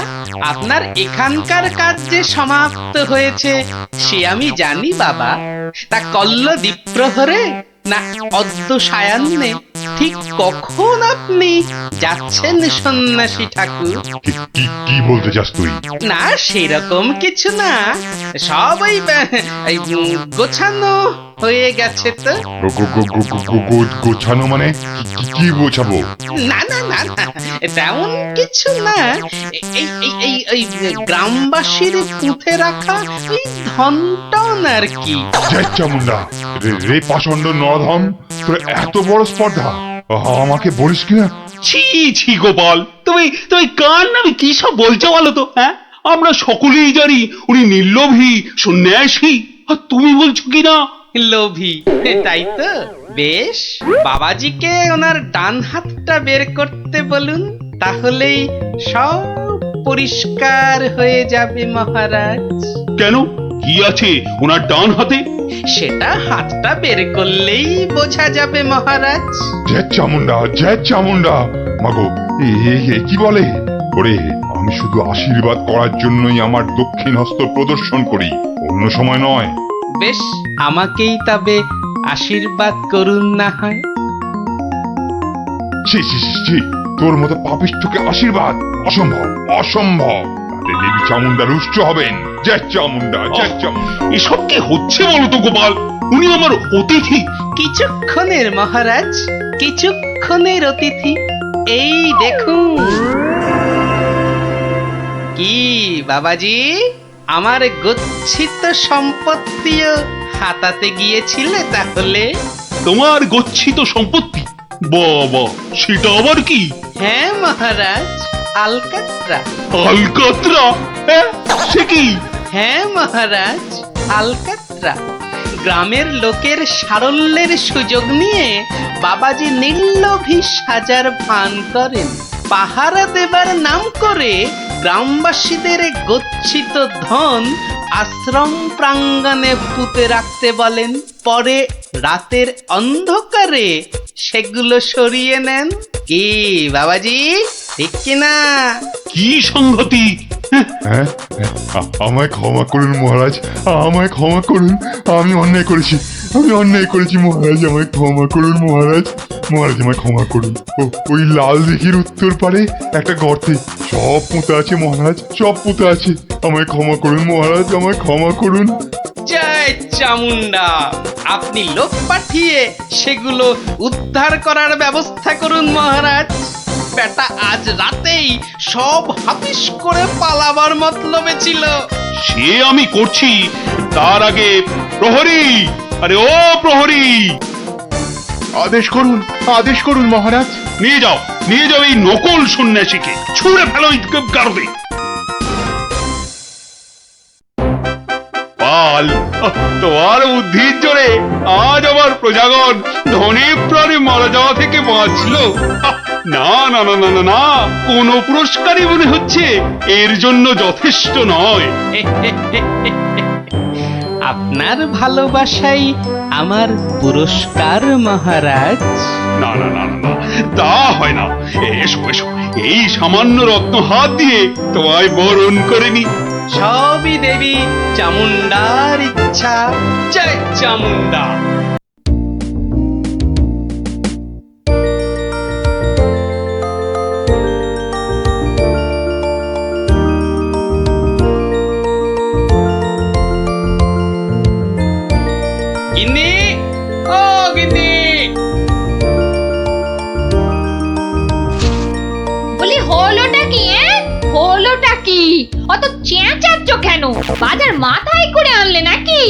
Speaker 1: আপনার এখানকার কাজ যে সমাপ্ত হয়েছে সে আমি জানি বাবা, তা কল্ল দ্বীপ্রহরে না অদ্য সায়ান্নে, ঠিক কখন আপনি যাচ্ছেন সন্ন্যাসী ঠাকুর?
Speaker 11: কি বলতে চাস তুই?
Speaker 1: না সেরকম কিছু না, সব ওই গোছানো হয়ে গেছে তো।
Speaker 11: গোছানো মানে কি গোছাবো?
Speaker 1: না না না না, তেমন কিছু না, এই গ্রামবাসীর পুঁতে রাখা ওই ধনটন আর কি।
Speaker 11: জয় চামুন্ডা, রে পাষণ্ড নরধম, তোর এত বড় স্পর্ধা, আমাকে বলিস কিনা?
Speaker 4: ছি ছি গোপাল, তুমি তুমি কার নামে কি সব বলছো বলো তো? হ্যাঁ, আমরা সকলেই জানি উনি নির্লোভী সন্ন্যাসী, আর তুমি বলছো কিনা
Speaker 1: লোভী, তাই তো? বেশ, বাবাজিকে ওনার ডান হাতটা বের করতে বলুন, তাহলেই সব পরিষ্কার হয়ে যাবে মহারাজ।
Speaker 4: কেন, কি আছে ওনার ডান হাতে?
Speaker 1: সেটা হাতটা বের করলেই বোঝা যাবে মহারাজ।
Speaker 11: জয় চামুন্ডা, জয় চামুন্ডা। মাগো, কি বলে? ওরে, আমি শুধু আশীর্বাদ করার জন্যই আমার দক্ষিণ হস্ত প্রদর্শন করি, অন্য সময় নয়।
Speaker 1: বেশ, আমাকেই তবে আশীর্বাদ করুন না হয়।
Speaker 11: তোর মতো পাপিষ্ঠকে আশীর্বাদ অসম্ভব, অসম্ভব। তাতে দেবী চামুন্ডা রুষ্ট হবেন। জয় চামুন্ডা, জয় চামুন্ডা।
Speaker 4: এসব কি হচ্ছে বলো তো গোপাল? উনি আমার অতিথি।
Speaker 1: কিছুক্ষণের মহারাজ, কিছুক্ষণের অতিথি। এই দেখুন। কি বাবাজি, আমার গচ্ছিত সম্পত্তিও হাতাতে গিয়েছিলে তাহলে?
Speaker 4: তোমার গচ্ছিত সম্পত্তি? বাবা, সেটা আবার কি?
Speaker 1: হ্যাঁ মহারাজ, আলকাতরা।
Speaker 4: আলকাতরা? সে কি?
Speaker 1: হ্যাঁ মহারাজ, আলকাতরা। গ্রামের লোকের সারল্যের সুযোগ নিয়ে বাবাজি নির্লোভী সাজার ভান করেন। পাহারা দেবার নাম করে গ্রামবাসীদের গচ্ছিত ধন আশ্রম প্রাঙ্গণে পুঁতে রাখতে বলেন। পরে রাতের অন্ধকারে সেগুলো সরিয়ে নেন। কি বাবাজি, ঠিক কিনা?
Speaker 4: কি সংগতি?
Speaker 11: হ্যাঁ, আমায় ক্ষমা করুন মহারাজ, আমায় ক্ষমা করুন। আমি অন্যায় করেছি, মহারাজ, আমায় ক্ষমা করুন মহারাজ। মহারাজ আমায় ক্ষমা করুন। ওই লাল দিঘির উত্তর পারে একটা গর্তে সব পুঁতে আছে মহারাজ, সব পুঁতে আছে। আমায় ক্ষমা করুন মহারাজ, আমায় ক্ষমা করুন।
Speaker 1: জয় চামুন্ডা, আপনি লোক পাঠিয়ে সেগুলো উদ্ধার করার ব্যবস্থা করুন মহারাজ। বেটা আজ রাতেই সব হাফিস করে পালাবার মতলবে ছিল।
Speaker 4: সে আমি করছি, তার আগে প্রহরী, আরে ও প্রহরী,
Speaker 7: আদেশ করুন মহারাজ।
Speaker 4: নিয়ে যাও এই নকল সন্ন্যাসীকে, ছুঁড়ে ফেলো এই গারদে। পাল, তোমার বুদ্ধির জোরে আজ আমার প্রজাগণ ধনে প্রাণে মারা যাওয়া থেকে বাঁচলো। না না না না না না, কোন পুরস্কারই মনে হচ্ছে এর জন্য যথেষ্ট নয়।
Speaker 1: আপনার ভালোবাসাই আমার পুরস্কার মহারাজ।
Speaker 4: না না না না না, তা হয় না। এসো এসো, এই সামান্য রত্ন হাত দিয়ে তোমায় বরণ করে নি।
Speaker 1: সবই দেবী চামুন্ডার ইচ্ছা। জয় চামুন্ডা। গিন্নি, ও গিন্নি।
Speaker 3: বলি হলোটা কি? হলোটা কি? অত চেঁচাচ্ছ কেন? বাজার মাথায় করে আনলে নাকি?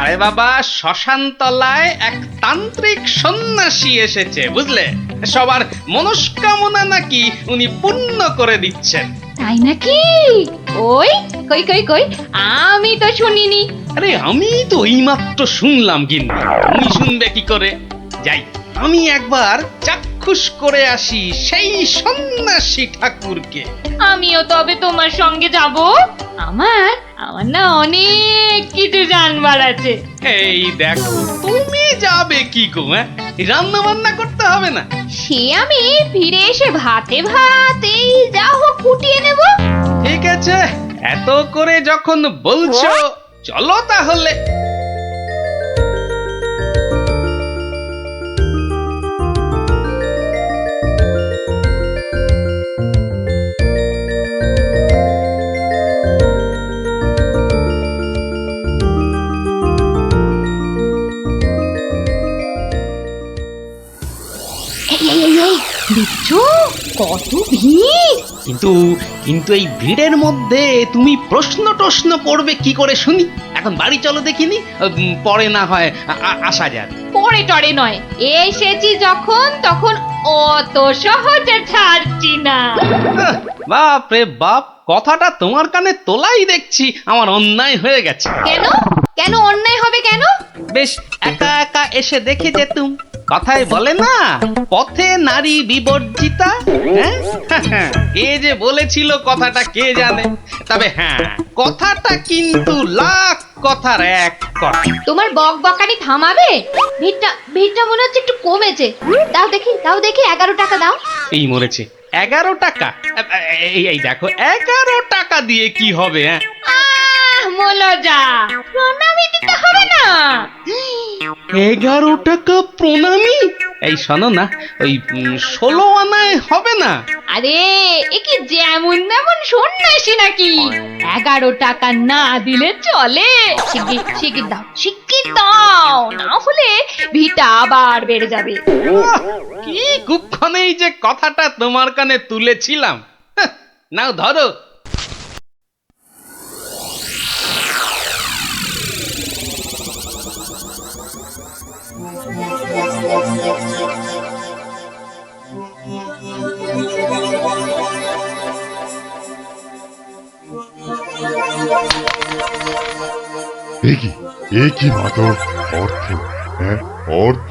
Speaker 1: আরে বাবা, শ্মশান তলায় এক তান্ত্রিক সন্ন্যাসী এসেছে, বুঝলে? সবার মনস্কামনা নাকি উনি পূর্ণ করে দিচ্ছেন।
Speaker 3: তাই নাকি? ওই কই কই কই, আমি তো শুনিনি।
Speaker 1: আরে আমি তো এইমাত্র শুনলাম গিন্নি, তুমি শুনবে কি করে? যাই, আমি একবার চাক্ষুষ করে আসি সেই সন্ন্যাসী ঠাকুরকে।
Speaker 3: আমিও তবে তোমার সঙ্গে যাব। আমার আমার না অনেক কিছু জানবার আছে।
Speaker 1: এই দেখো, তুমি যাবে কি গো? রান্না বান্না করতে হবে না?
Speaker 3: সে আমি ফিরে এসে ভাতে ভাতেই যা হোক ফুটিয়ে নেব।
Speaker 1: ঠিক আছে, এত করে যখন বলছো চলো তাহলে।
Speaker 3: দেখছো কত ভিড়?
Speaker 1: কিন্তু কিন্তু এই ভিড়ের মধ্যে তুমি প্রশ্ন টশ্ন করবে কি করে শুনি? এখন বাড়ি চলো দেখিনি, পরে না হয় আসা যাক।
Speaker 3: পরে টরে নয়, এসেছি যখন তখন অত সহজে ছাড়ছি না।
Speaker 1: বাপ রে বাপ, কথাটা তোমার কানে তোলাই দেখছি আমার অন্যায় হয়ে গেছে।
Speaker 3: কেন কেন অন্যায় হবে কেন?
Speaker 1: বেশ একা একা এসে দেখে যেতুম। কথায় বলে না, পথে নারী বিবর্জিতা। হ্যাঁ, কে যে বলেছিল কথাটা কে জানে। তবে হ্যাঁ, কথাটা কিন্তু লাখ কথার এক কথা।
Speaker 3: তোমার বক বকানি থামাবে? ভিড়টা মনে হচ্ছে একটু কমেছে। দাও দেখি 11 টাকা দাও।
Speaker 1: এই মরেছে, 11 টাকা? এই দেখো, 11 টাকা দিয়ে কি হবে?
Speaker 3: মলজা, প্রণামী দিতে হবে না?
Speaker 1: 11 টাকা প্রণামী? এই শোনো না, ওই 16 আনায় হবে না?
Speaker 3: আরে এ কি যেমন তেমন সন্ন্যাসী নাকি? 11 টাকা না দিলে চলে? শিগগির দাও, না হলে ভিটা আবার বেড়ে যাবে।
Speaker 1: কি কুক্ষণেই যে কথাটা তোমার কানে তুলেছিলাম। নাও ধরো।
Speaker 11: এ কি মাতো অর্থ, হ্যাঁ অর্থ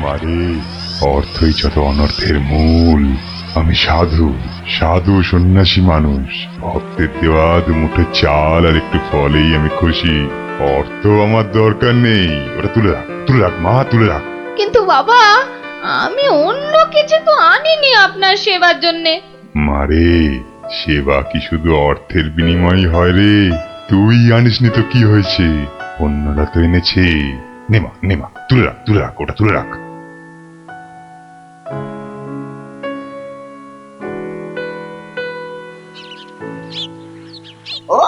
Speaker 11: মারে অর্থই যত অনর্থের মূল। আমি সাধু সাধু সন্ন্যাসী মানুষ, ভক্তের দেওয়া দুমুঠো চাল আর একটু ফলেই আমি খুশি। অর্থ আমার দরকার নেই, ওটা তুলে রাখ মা, তুলে রাখ।
Speaker 3: কিন্তু বাবা, আমি অন্য কিছু তো আনিনি আপনার সেবার জন্যে।
Speaker 11: মারে সেবা কি শুধু অর্থের বিনিময় হয় রে? তুই আনিসনি তো কি হয়েছে, অন্যরা তো এনেছে। নেমা তুলে রাখ ওটা তুলে রাখ।
Speaker 12: ও,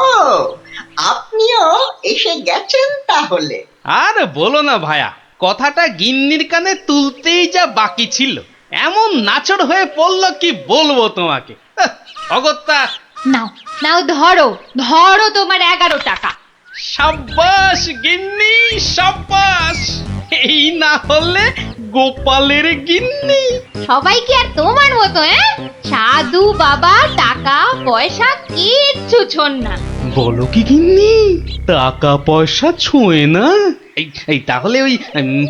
Speaker 12: আপনিও এসে গেছেন তাহলে।
Speaker 1: আর বলো না ভায়া, কথাটা গিন্নির কানে তুলতেই যা বাকি ছিল, এমন নাচড় হয়ে পড়লো কি বলবো তোমাকে। অগত্যা
Speaker 3: নাও নাও, ধরো ধরো তোমার 11 টাকা।
Speaker 1: সাব্বাস গিন্নি সাব্বাস, এই না হলে গোপালের গিন্নি।
Speaker 3: সবাই কি আর তোমার মতো সাধু বাবা? টাকা পয়সা কিচ্ছু ছোন না।
Speaker 1: বলো কি গিন্নি, টাকা পয়সা ছোঁয় না? এই তাহলে ওই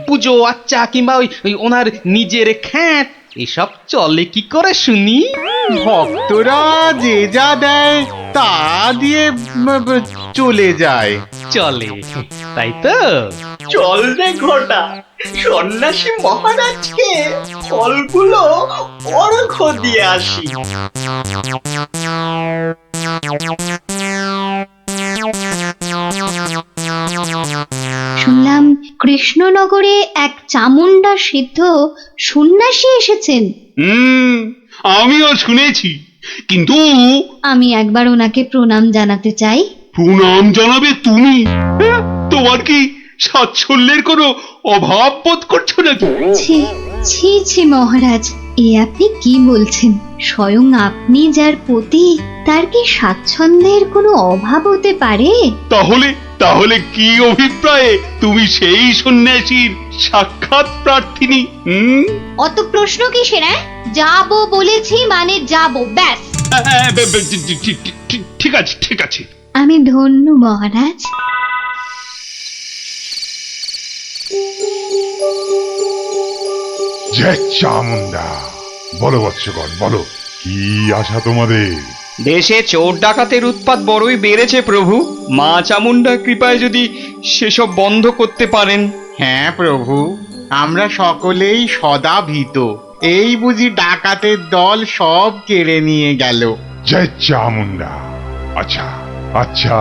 Speaker 1: পুজো আচ্চা কিংবা ওই ওনার নিজের খ্যাত এসব চলে কি করে শুনি?
Speaker 7: ভক্তরা যে যা দেয় তা দিয়ে চলে যায়।
Speaker 1: চলে, তাই তো?
Speaker 12: চল রে ঘটা, সন্ন্যাসী মহারাজকে ফলগুলো অর্ঘ্য দিয়ে আসি।
Speaker 10: শুনলাম কৃষ্ণনগরে এক চামুন্ডা সিদ্ধ সন্ন্যাসী এসেছেন।
Speaker 4: আমিও শুনেছি, কিন্তু
Speaker 10: আমি একবার ওনাকে প্রণাম জানাতে চাই।
Speaker 4: প্রণাম জানাবে তুমি? তোমার কি সাচ্ছল্যের কোনো অভাব বোধ করছো নাকি?
Speaker 10: ছি ছি ছি মহারাজ, এ আপনি কি বলছেন? স্বয়ং আপনি যার পতি, তার কি স্বাচ্ছন্দ্যের কোনো অভাব হতে পারে?
Speaker 4: তাহলে কি অভিপ্রায়ে তুমি সেই সন্ন্যাসীর সাক্ষাৎ প্রার্থিনী?
Speaker 10: অত প্রশ্ন কিসের? যাবো বলেছি মানে যাবো, ব্যাস।
Speaker 4: ঠিক আছে।
Speaker 10: আমি ধন্য মহারাজ।
Speaker 11: জয় চামুন্ডা। বলো বৎসগণ, বলো কি আশা তোমাদের?
Speaker 13: দেশে চোর ডাকাতের উৎপাত বড়ই বেড়েছে প্রভু, মা চামুন্ডার কৃপায় যদি সেসব বন্ধ করতে পারেন।
Speaker 7: হ্যাঁ প্রভু, আমরা সকলেই সদা ভীত। এই বুঝি ডাকাতের দল সব কেড়ে নিয়ে গেল।
Speaker 11: জয় চামুন্ডা। আচ্ছা,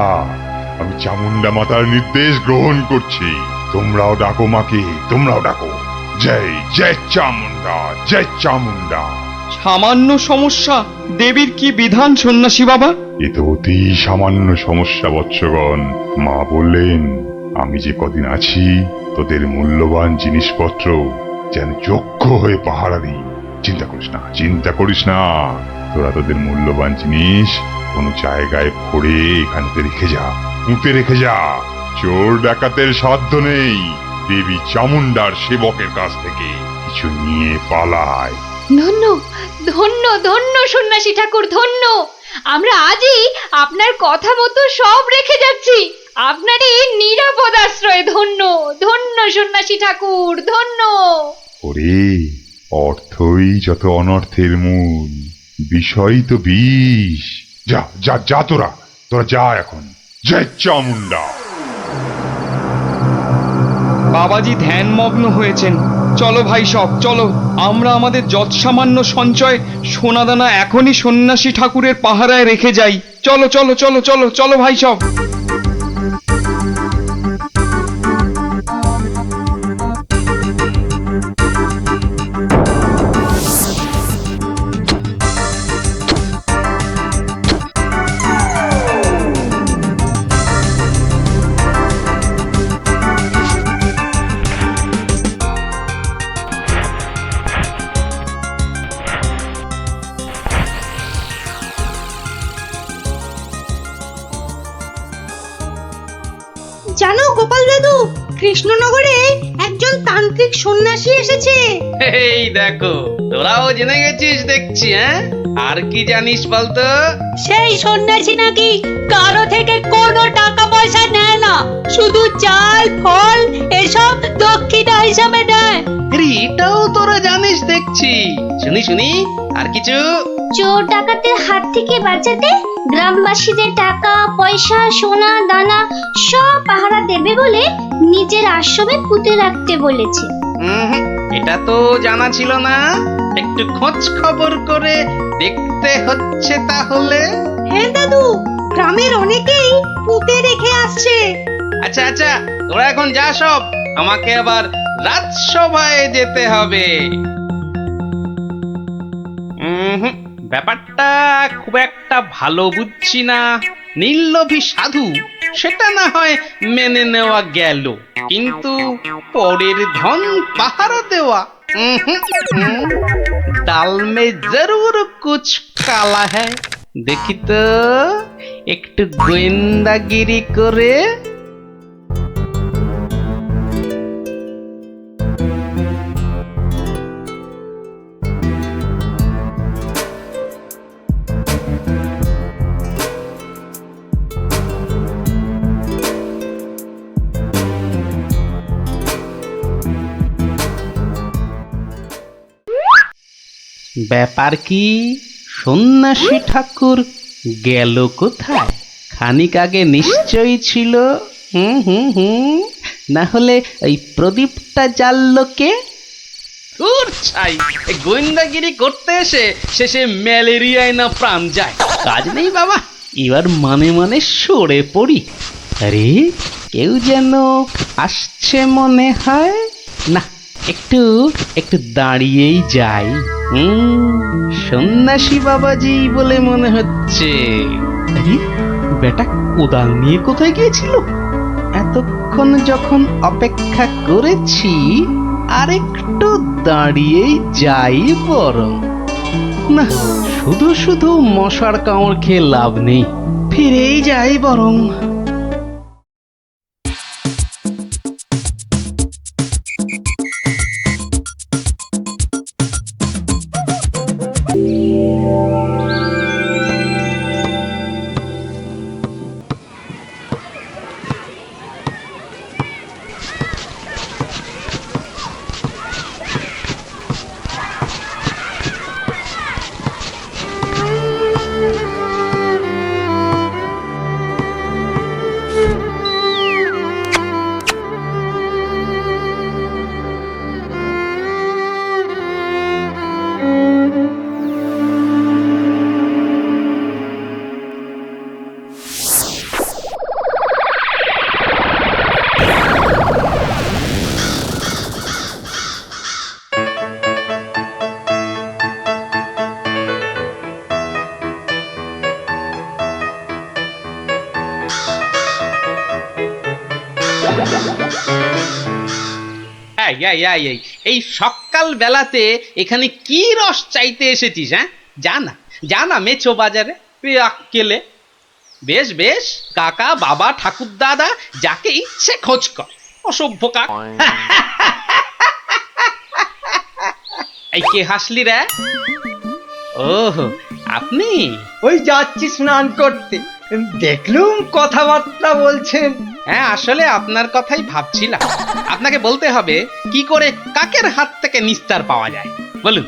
Speaker 11: আমি চামুন্ডা মাতার নির্দেশ গ্রহণ করছি। তোমরাও ডাকো মাকে, তোমরাও ডাকো। জয় চামুন্ডা, জয় চামুন্ডা।
Speaker 13: সামান্য সমস্যা, দেবীর কি বিধান সন্ন্যাসী বাবা?
Speaker 11: এ তো অতি সামান্য সমস্যা বৎসগণ। মা বললেন আমি যে কদিন আছি তোদের মূল্যবান জিনিসপত্র যেন যোগ্য হয়ে পাহারা দিই। চিন্তা করিস না, তোরা তোদের মূল্যবান জিনিস কোন জায়গায় ভরে এখানে রেখে যা, পুঁতে রেখে যা। চোর ডাকাতের সাধ্য নেই দেবী চামুন্ডার সেবকের কাছ থেকে কিছু নিয়ে পালায়।
Speaker 3: ধন্য ধন্য ধন্য সন্ন্যাসী ঠাকুর, ধন্য। আমরা আজই আপনার কথা মতো সব রেখে যাচ্ছি। আপনারই নিরাপদ আশ্রয়। ধন্য ধন্য সন্ন্যাসী ঠাকুর, ধন্য।
Speaker 11: ওরে, অর্থই যত অনর্থের মূল, বিষয় তো বিষ। যা তোরা যা এখন। জয় চামুন্ডা।
Speaker 13: বাবাজি ধ্যানমগ্ন হয়েছেন। চলো ভাই সব, চলো। আমরা আমাদের যৎসামান্য সঞ্চয় সোনাদানা এখনই সন্ন্যাসী ঠাকুরের পাহারায় রেখে যাই। চলো চলো চলো চলো চলো ভাই সব।
Speaker 5: জানো গোপাল দাদু, কৃষ্ণনগরে একজন তান্ত্রিক তান্ত্রিক সন্ন্যাসী এসেছে।
Speaker 1: এই দেখো, তোরাও জেনে গেছিস দেখছি। আর কি জানিস বলতো?
Speaker 5: সেই সন্ন্যাসী নাকি কারো থেকে কোনো টাকা পয়সা নেয় না, শুধু চাল ফল এসব দক্ষিণা হিসাবে নেয়।
Speaker 1: এটাও তোরা জানিস দেখছি। শুনি শুনি আর কিছু।
Speaker 10: চোর ডাকাতের হাত থেকে বাঁচাতে গ্রামবাসীদের টাকা পয়সা সোনা দানা সব পাহারা দেবে বলে নিজের আশ্রমে পুঁতে রাখতে বলেছে।
Speaker 1: এটা তো জানা ছিল না। একটু খোঁজ খবর করে দেখতে হচ্ছে তাহলে।
Speaker 5: হ্যাঁ দাদু, গ্রামের অনেকেই পুঁতে রেখে আসছে।
Speaker 1: আচ্ছা আচ্ছা, তোরা এখন যা সব, আমাকে আবার রাজসভায় যেতে হবে। ব্যাপারটা খুব একটা ভালো বুঝছি না। নির্লোভী সাধু সেটা না হয় মেনে নেওয়া গেল, কিন্তু পরের ধন পাহারা দেওয়া, ডাল মে জরুর কুছ কালা হ্যায়। দেখি তো একটু গোয়েন্দাগিরি করে। ব্যাপার কি? সন্ন্যাসী ঠাকুর গেল কোথায়? খানিক আগে নিশ্চয়ই ছিল। না হলে ওই প্রদীপটা জ্বাললো কে? গোয়েন্দাগিরি করতে এসে শেষে ম্যালেরিয়ায় না প্রাণ যায়। কাজ নেই বাবা, এবার মানে মানে সরে পড়ি। আরে কেউ যেন আসছে মনে হয়। না, একটু একটু দাঁড়িয়েই যাই। সন্ন্যাসী বাবাজি বলে মনে হচ্ছে। আরে বেটা কোদাল নিয়ে কোথায় গিয়েছিল? এতক্ষণ যখন অপেক্ষা করেছি, আর একটু দাঁড়িয়েই যাই বরং। না, শুধু শুধু মশার কামড় খেয়ে লাভ নেই, ফিরেই যাই বরং। এই সকাল বেলাতে এখানে কি রস চাইতে এসেছিস? জানা জানা মেছো বাজারে আক্কেলে। বেশ বেশ, কাকা বাবা ঠাকুর দাদা যাকে ইচ্ছে খোঁজ কর, অসভ্য কাক। এই কে হাসলি রে? ওহ, আপনি?
Speaker 2: ওই যাচ্ছি স্নান করতে, দেখলুম কথাবার্তা বলছেন।
Speaker 1: হ্যাঁ, আসলে আপনার কথাই ভাবছিলাম। আপনাকে বলতে হবে কি করে কাকের হাত থেকে নিস্তার পাওয়া যায়, বলুন।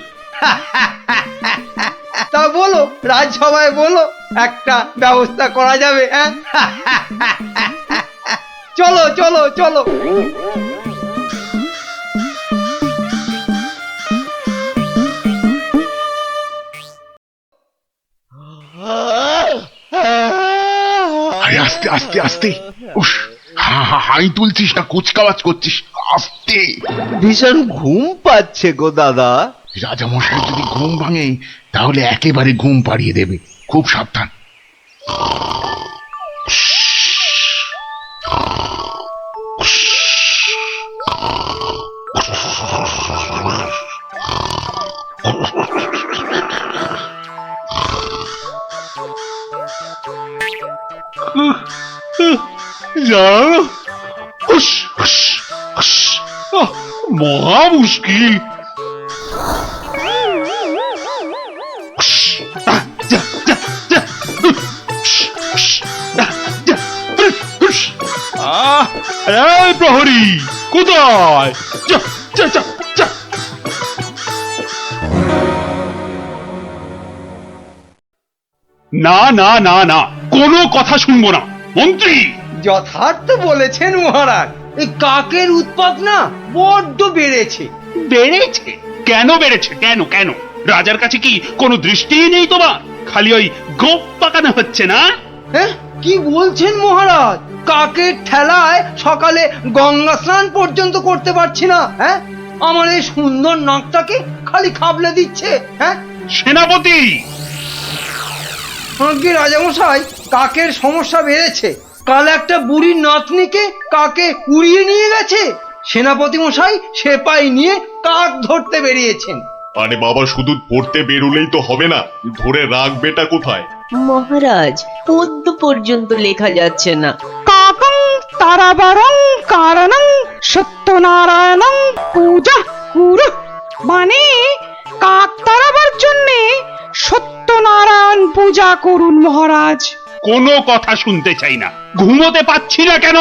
Speaker 2: তা বলো, রাজসভায় বলো, একটা ব্যবস্থা করা যাবে। চলো চলো চলো।
Speaker 11: আস্তে আস্তে আস্তে। হাই তুলছিস না কুচকাওয়াজ করছিস? আস্তে।
Speaker 14: ভীষণ ঘুম পাচ্ছে গো দাদা।
Speaker 11: রাজামশাই যদি ঘুম ভাঙে তাহলে একেবারে ঘুম পাড়িয়ে দেবে, খুব সাবধান।
Speaker 4: মহা মুশকিল। এই প্রহরী কোথায়? যা, যা, যা, যা। না না না না, কোনো কথা শুনবো না মন্ত্রী।
Speaker 2: যথার্থ বলেছেন মহারাজ, এই কাকের উৎপাত না বড্ড বেড়েছে।
Speaker 4: বেড়েছে? কেন বেড়েছে? কেন কেন? রাজার কাছে কি কোনো দৃষ্টিই নেই তোমার? খালি ওই গোপ পাকানো হচ্ছে না?
Speaker 2: হ্যাঁ, কি বলছেন মহারাজ? কাকের ঠেলায় সকালে গঙ্গা স্নান পর্যন্ত করতে পারছি না। হ্যাঁ, আমার এই সুন্দর নাকটাকে খালি খাবলে দিচ্ছে। হ্যাঁ
Speaker 4: সেনাপতি!
Speaker 2: আগে রাজামশাই, কাকের সমস্যা বেড়েছে। কাল একটা বুড়ির নাতনিকে কাকে উড়িয়ে নিয়ে গেছে। সেনাপতি মশাই সেপাই নিয়ে কাক ধরতে বেরিয়েছেন।
Speaker 15: আরে বাবা, শুধু পড়তে বেরোলেই তো হবে না, ধরে রাখবেটা কোথায়?
Speaker 16: মহারাজ, পদ্য পর্যন্ত লেখা যাচ্ছে না।
Speaker 17: কাকং তারাবারং কারণং সত্যনারায়ণং পূজা কুরু, মানে কাক তারাবার জন্যে সত্যনারায়ণ পূজা করুন মহারাজ।
Speaker 4: কোনো কথা শুনতে চাই না। ঘুমোতে পাচ্ছি না কেন?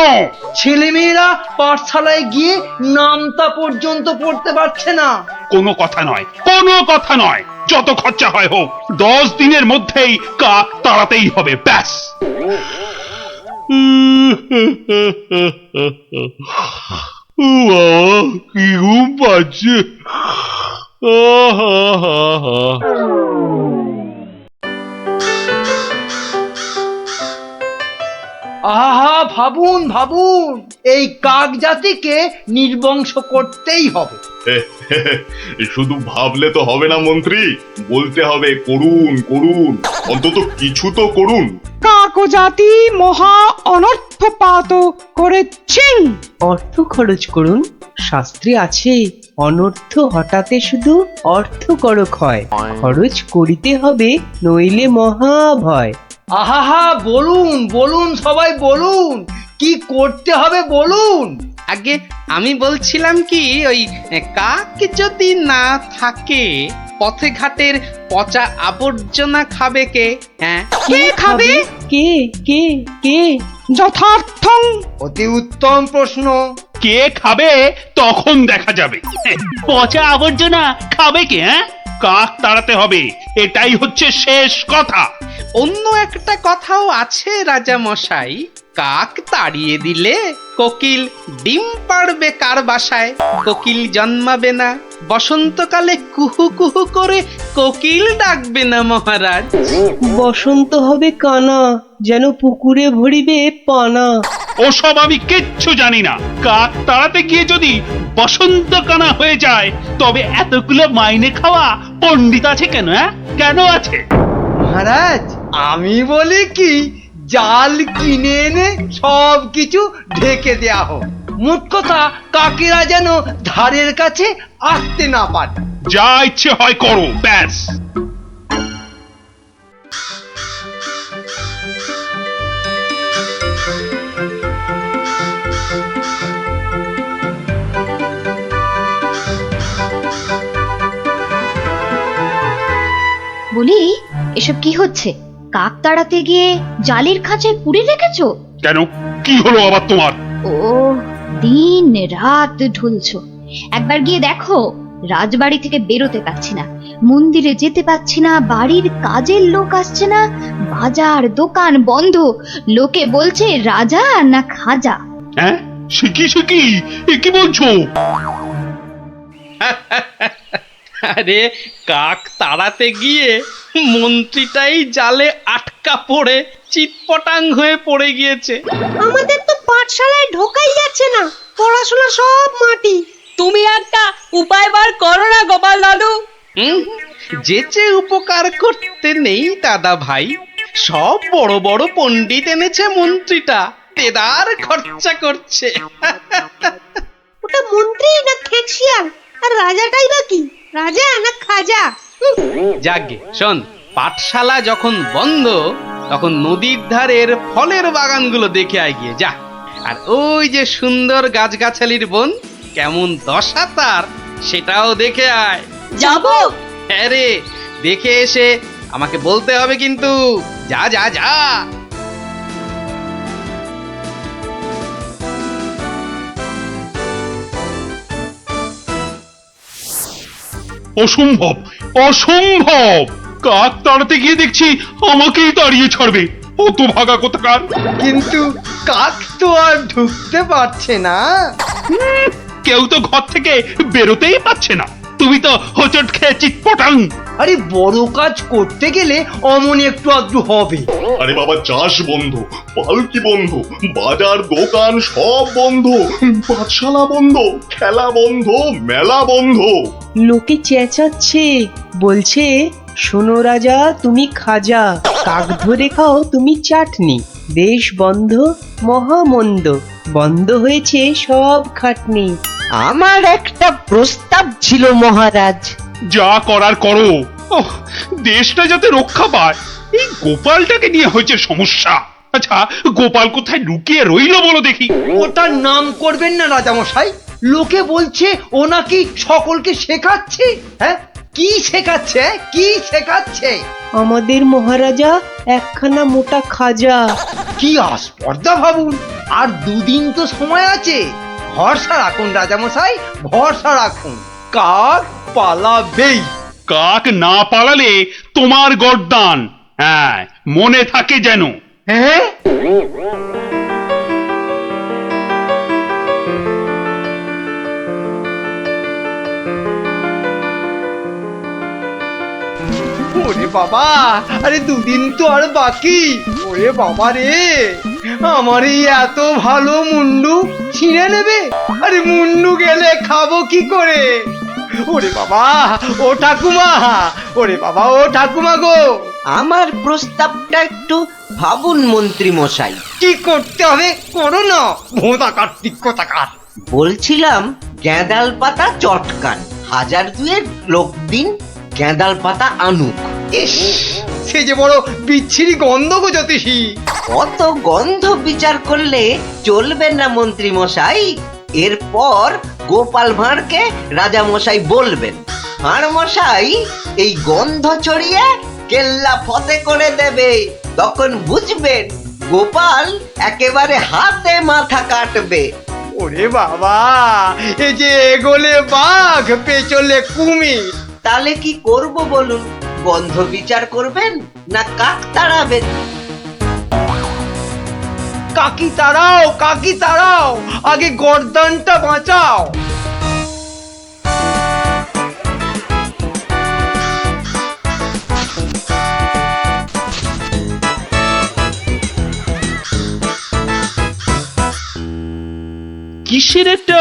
Speaker 2: ছেলেমেয়েরা পাঠশালায় গিয়ে নামতা পর্যন্ত পড়তে পারছে না।
Speaker 4: কোনো কথা নয়, কোনো কথা নয়। যত খরচা হয় হোক, 10 দিনের মধ্যেই কাক তাড়াতেই হবে, ব্যাস। কি ঘুম পাচ্ছে।
Speaker 2: আহা, ভাবুন ভাবুন, এই কাক জাতিকে নির্বংশ করতেই হবে।
Speaker 15: শুধু ভাবলে তো হবে না মন্ত্রী, বলতে হবে করুন করুন, অন্তত কিছু তো করুন।
Speaker 17: কাক জাতি মহা অনর্থপাত করেছেন।
Speaker 9: অর্থ খরচ করুন, শাস্ত্রে আছে অনর্থ হঠাতে শুধু অর্থ করক হয়, খরচ করিতে হবে নইলে মহাভয়।
Speaker 2: আহা, বলুন বলুন, সবাই বলুন, কি করতে হবে বলুন।
Speaker 1: আগে আমি বলছিলাম কি, ওই কাক যদি না থাকে, পথে ঘাটের পচা আবর্জনা খাবে কে? হ্যাঁ,
Speaker 17: কে খাবে?
Speaker 9: কে কে কে?
Speaker 17: যথার্থং।
Speaker 2: অতি উত্তম প্রশ্ন।
Speaker 4: কে খাবে তখন দেখা যাবে। পচা আবর্জনা খাবে কে? হ্যাঁ, কাক তাড়াতে হবে, এটাই হচ্ছে শেষ কথা।
Speaker 1: অন্য একটা কথাও আছে রাজা মশাই, কাক তাড়িয়ে দিলে কোকিল ডিম পাড়বে কার বাসায়? কোকিল জন্মাবে না, বসন্তকালে কুহু কুহু করে কোকিল ডাকবে না মহারাজ।
Speaker 9: বসন্ত হবে কানা, যেন পুকুরে ভরিবে পানা।
Speaker 4: ওসব আমি কিচ্ছু জানি না। কাক তাড়াতে গিয়ে যদি বসন্ত কানা হয়ে যায়, তবে এতগুলো মাইনে খাওয়া পণ্ডিত আছে কেন? হ্যাঁ, কেন আছে?
Speaker 2: মহারাজ, আমি বলি কি, জাল কিনে এনে সব কিছু ঢেকে দেয়া হোক। মোট কথা, কাকেরা যেন ধারের কাছে আসতে না পারে।
Speaker 4: যা ইচ্ছে হয় করো, ব্যাস।
Speaker 10: বলি, এসব কি হচ্ছে? কাক তাড়াতে গিয়ে জালের খাঁচায় পুড়ে রেখেছো
Speaker 4: কেন? কি হলো আবার তোমার?
Speaker 10: ও, দিন রাত ঢুলছো। একবার গিয়ে দেখো, রাজবাড়ি থেকে বেরোতে পারছি না, মন্দিরে যেতে পারছি না, বাড়ির কাজের লোক আসছে না, বাজার দোকান বন্ধ, লোকে বলছে রাজা না খাজা।
Speaker 4: হ্যাঁ, শিখি এ কি বলছো?
Speaker 1: আরে, কাক তাড়াতে গিয়ে মন্ত্রীটাই জালে আটকা পড়ে চিৎপটাং হয়ে পড়ে গিয়েছে।
Speaker 5: আমাদের তো পাঠশালায় ঢোকাই যাচ্ছে না, পড়াশোনা সব মাটি। তুমি একটা উপায় বার করো না গোপাল দাদু।
Speaker 1: যেচে উপকার করতে নেই দাদা ভাই, সব বড় বড় পণ্ডিত এনেছে মন্ত্রীটা, তেদার খরচা করছে।
Speaker 5: ওটা মন্ত্রী না খেকশিয়াল, আর রাজাটাই বা কি, রাজা না খাজা?
Speaker 1: যাগে শোন, পাঠশালা যখন বন্ধ, তখন নদীর ধারের ফলের বাগানগুলো দেখে আয় গিয়ে যা। আর ওই যে সুন্দর গাছগাছালির বন, কেমন দশা তার সেটাও দেখে আয়।
Speaker 5: যাবো?
Speaker 1: হ্যাঁ রে, দেখে এসে আমাকে বলতে হবে কিন্তু। যা যা যা।
Speaker 4: অসম্ভব, অসম্ভব! কাক তাড়াতে গিয়ে দেখছি আমাকেই তাড়িয়ে ছাড়বে। অত ভাগা কোথাকার!
Speaker 2: কিন্তু কাক তো আর ঢুকতে পারছে না।
Speaker 4: কেউ তো ঘর থেকে বেরোতেই পাচ্ছে না। তুমি তো হোঁচট খেয়ে চিৎপটাং।
Speaker 2: আরে বড় কাজ করতে গেলে অমনি একটু আধটু হবে।
Speaker 15: আরে বাবা, চাষ বন্ধ, পালকি বন্ধ, বাজার দোকান সব বন্ধ, পাঠশালা বন্ধ, খেলা বন্ধ, মেলা বন্ধ।
Speaker 9: লোকে চেঁচাচ্ছে, বলছে শোনো রাজা তুমি খাজা, কাক ধরে খাও তুমি চাটনি, দেশ বন্ধ মহামন্দ, বন্ধ হয়েছে সব খাটনি।
Speaker 14: আমার একটা প্রস্তাব ছিল মহারাজ।
Speaker 4: যা করার করো। ওহ, দেশটা যাতে রক্ষা পায়, এই গোপালটাকে নিয়ে হয়েছে সমস্যা। আচ্ছা, গোপাল কোথায় লুকিয়ে রইল বলো দেখি।
Speaker 2: ওটার নাম করবেন না রাজামশাই। লোকে বলছে ও নাকি সকলকে শেখাচ্ছে। হ্যাঁ, কি শেখাচ্ছে? কি শেখাচ্ছে?
Speaker 9: আমাদের মহারাজা একখানা মোটা খাজা।
Speaker 2: কি আস্পর্ধা ভাবুন। আর দুদিন তো সময় আছে। ভরসা রাখুন রাজামশাই, ভরসা রাখুন। কাক পালাবেই।
Speaker 4: কাক না পালালে তোমার গর্দান। হ্যাঁ, মনে থাকে যেন।
Speaker 2: হ্যাঁ, ওরে বাবা, আরে দুদিন তো আর বাকি। ওরে বাবা রে, আমার এই এত ভালো মুন্ডু ছিঁড়ে নেবে। আরে মুন্ডু গেলে খাবো কি করে? ওরে বাবা, ও ঠাকুমা, ওরে বাবা, ও ঠাকুমা গো।
Speaker 14: আমার প্রস্তাবটা একটু ভাবুন মন্ত্রী মশাই।
Speaker 2: কি করতে হবে করো না, ভোঁতা কার্তিক কোথাকার।
Speaker 14: বলছিলাম গ্যাঁদাল পাতা চটকান, 1000 লোক দিন গ্যাঁদাল পাতা আনুক।
Speaker 2: ইস, সে যে বড় বিচ্ছিরি গন্ধ গো জ্যোতিষী।
Speaker 14: অত গন্ধ বিচার করলে চলবে না মন্ত্রী মশাই। এরপর গোপাল ভাঁড়কে রাজা মশাই বলবেন, ভাঁড় মশাই এই গন্ধ ছড়িয়ে কেল্লা ফতে করে দেবে। তখন বুঝবেন গোপাল একেবারে হাতে মাথা কাটবে।
Speaker 2: ওরে বাবা, এ যে এগোলে বাঘ পেছলে কুমির।
Speaker 14: তাহলে কি করব বলুন? গন্ধ বিচার করবেন না কাক তাড়াবেন?
Speaker 2: কাকি তাড়াও, কাকি তাড়াও, আগে গর্দানটা বাঁচাও।
Speaker 4: কিসের একটা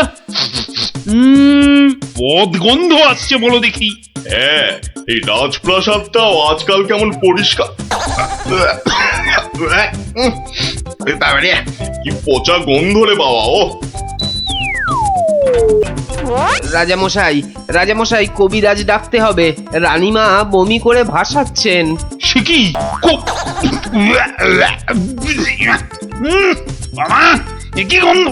Speaker 4: পদ গন্ধ আসছে বলো দেখি।
Speaker 15: হ্যাঁ, এই রাজপ্রাসাদটাও আজকাল কেমন পরিষ্কার। বাবারে, কি পচা গন্ধ রে বাবা। ও
Speaker 12: রাজামশাই, রাজামশাই কবিরাজ ডাকতে হবে। রানীমা বমি করে ভাসাচ্ছেন।
Speaker 4: সে কি? বাবা, এ কি গন্ধ?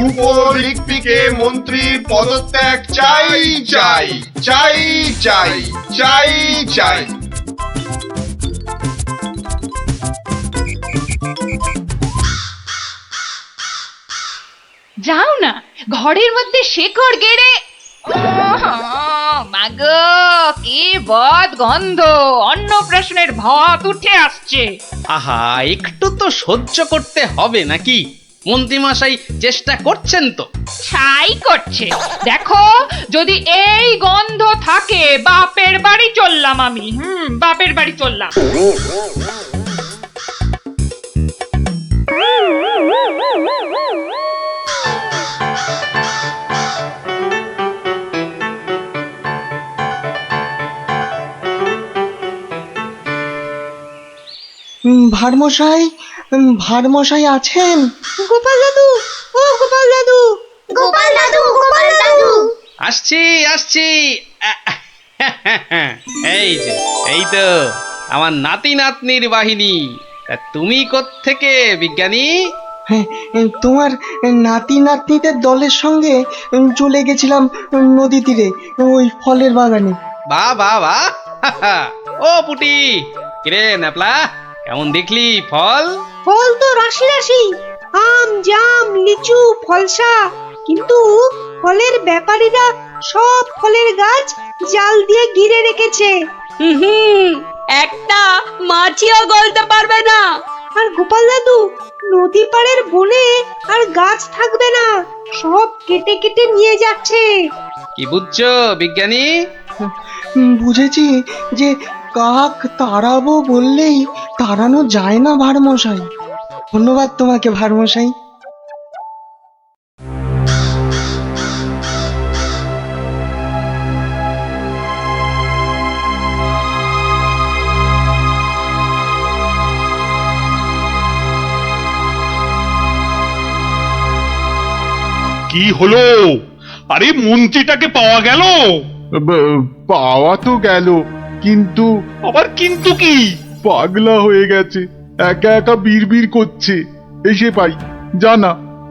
Speaker 15: উপরিক্তিকে মন্ত্রীর পদত্যাগ চাই চাই চাই চাই চাই চাই।
Speaker 3: যাও না, ঘরের মধ্যে শেকড় গেড়ে। মাগো, কি বদ গন্ধ! অন্নপ্রাশনের ভাত উঠে আসছে।
Speaker 1: আহা, একটু তো সহ্য করতে হবে নাকি? মন্ত্রীমশাই চেষ্টা করছেন তো।
Speaker 6: ছাই করছে। দেখো, যদি এই গন্ধ থাকে বাপের বাড়ি চললাম আমি। বাপের বাড়ি চললাম।
Speaker 8: ভারমশাই, ভারমশাই আছেন?
Speaker 5: গোপাল দাদু, ও গোপাল দাদু, গোপাল দাদু, গোপাল দাদু।
Speaker 1: আসছি আসছি। এই যে, এই তো আমার নাতি নাতনির বাহিনী। তা তুমি কোত্থেকে বিজ্ঞানী?
Speaker 8: হ্যাঁ, তোমার নাতি নাতনিদের দলের সঙ্গে চলে গেছিলাম নদী তীরে ওই ফলের বাগানে।
Speaker 1: বাহ বাহ বাহ ও পুটি কিরে ন্যাপলা কেমন দেখলি ফল?
Speaker 5: ফল তো রাশি রাশি, আম জাম লিচু ফলসা, কিন্তু ফলের ব্যাপারীরা সব ফলের গাছ জাল দিয়ে ঘিরে রেখেছে। একটা মাছিও গলতে পারবে না। আর গোপাল দাদু, নদী পাড়ের বনে আর গাছ থাকবে না, সব কেটে কেটে নিয়ে যাচ্ছে।
Speaker 1: কি বুঝছো বিজ্ঞানী?
Speaker 8: বুঝেছি যে কাক তাড়াবো বললেই তাড়ানো যায় না ভারমশাই। ধন্যবাদ তোমাকে ভারমশাই।
Speaker 4: কি হলো? আরে মন্ত্রীটাকে পাওয়া গেল?
Speaker 11: পাওয়া তো গেল, কিন্তু
Speaker 4: আবার কিন্তু কি?
Speaker 11: পাগলা হয়ে গেছে, একা একা বিড়বিড় করছে। এসে পাই, জানা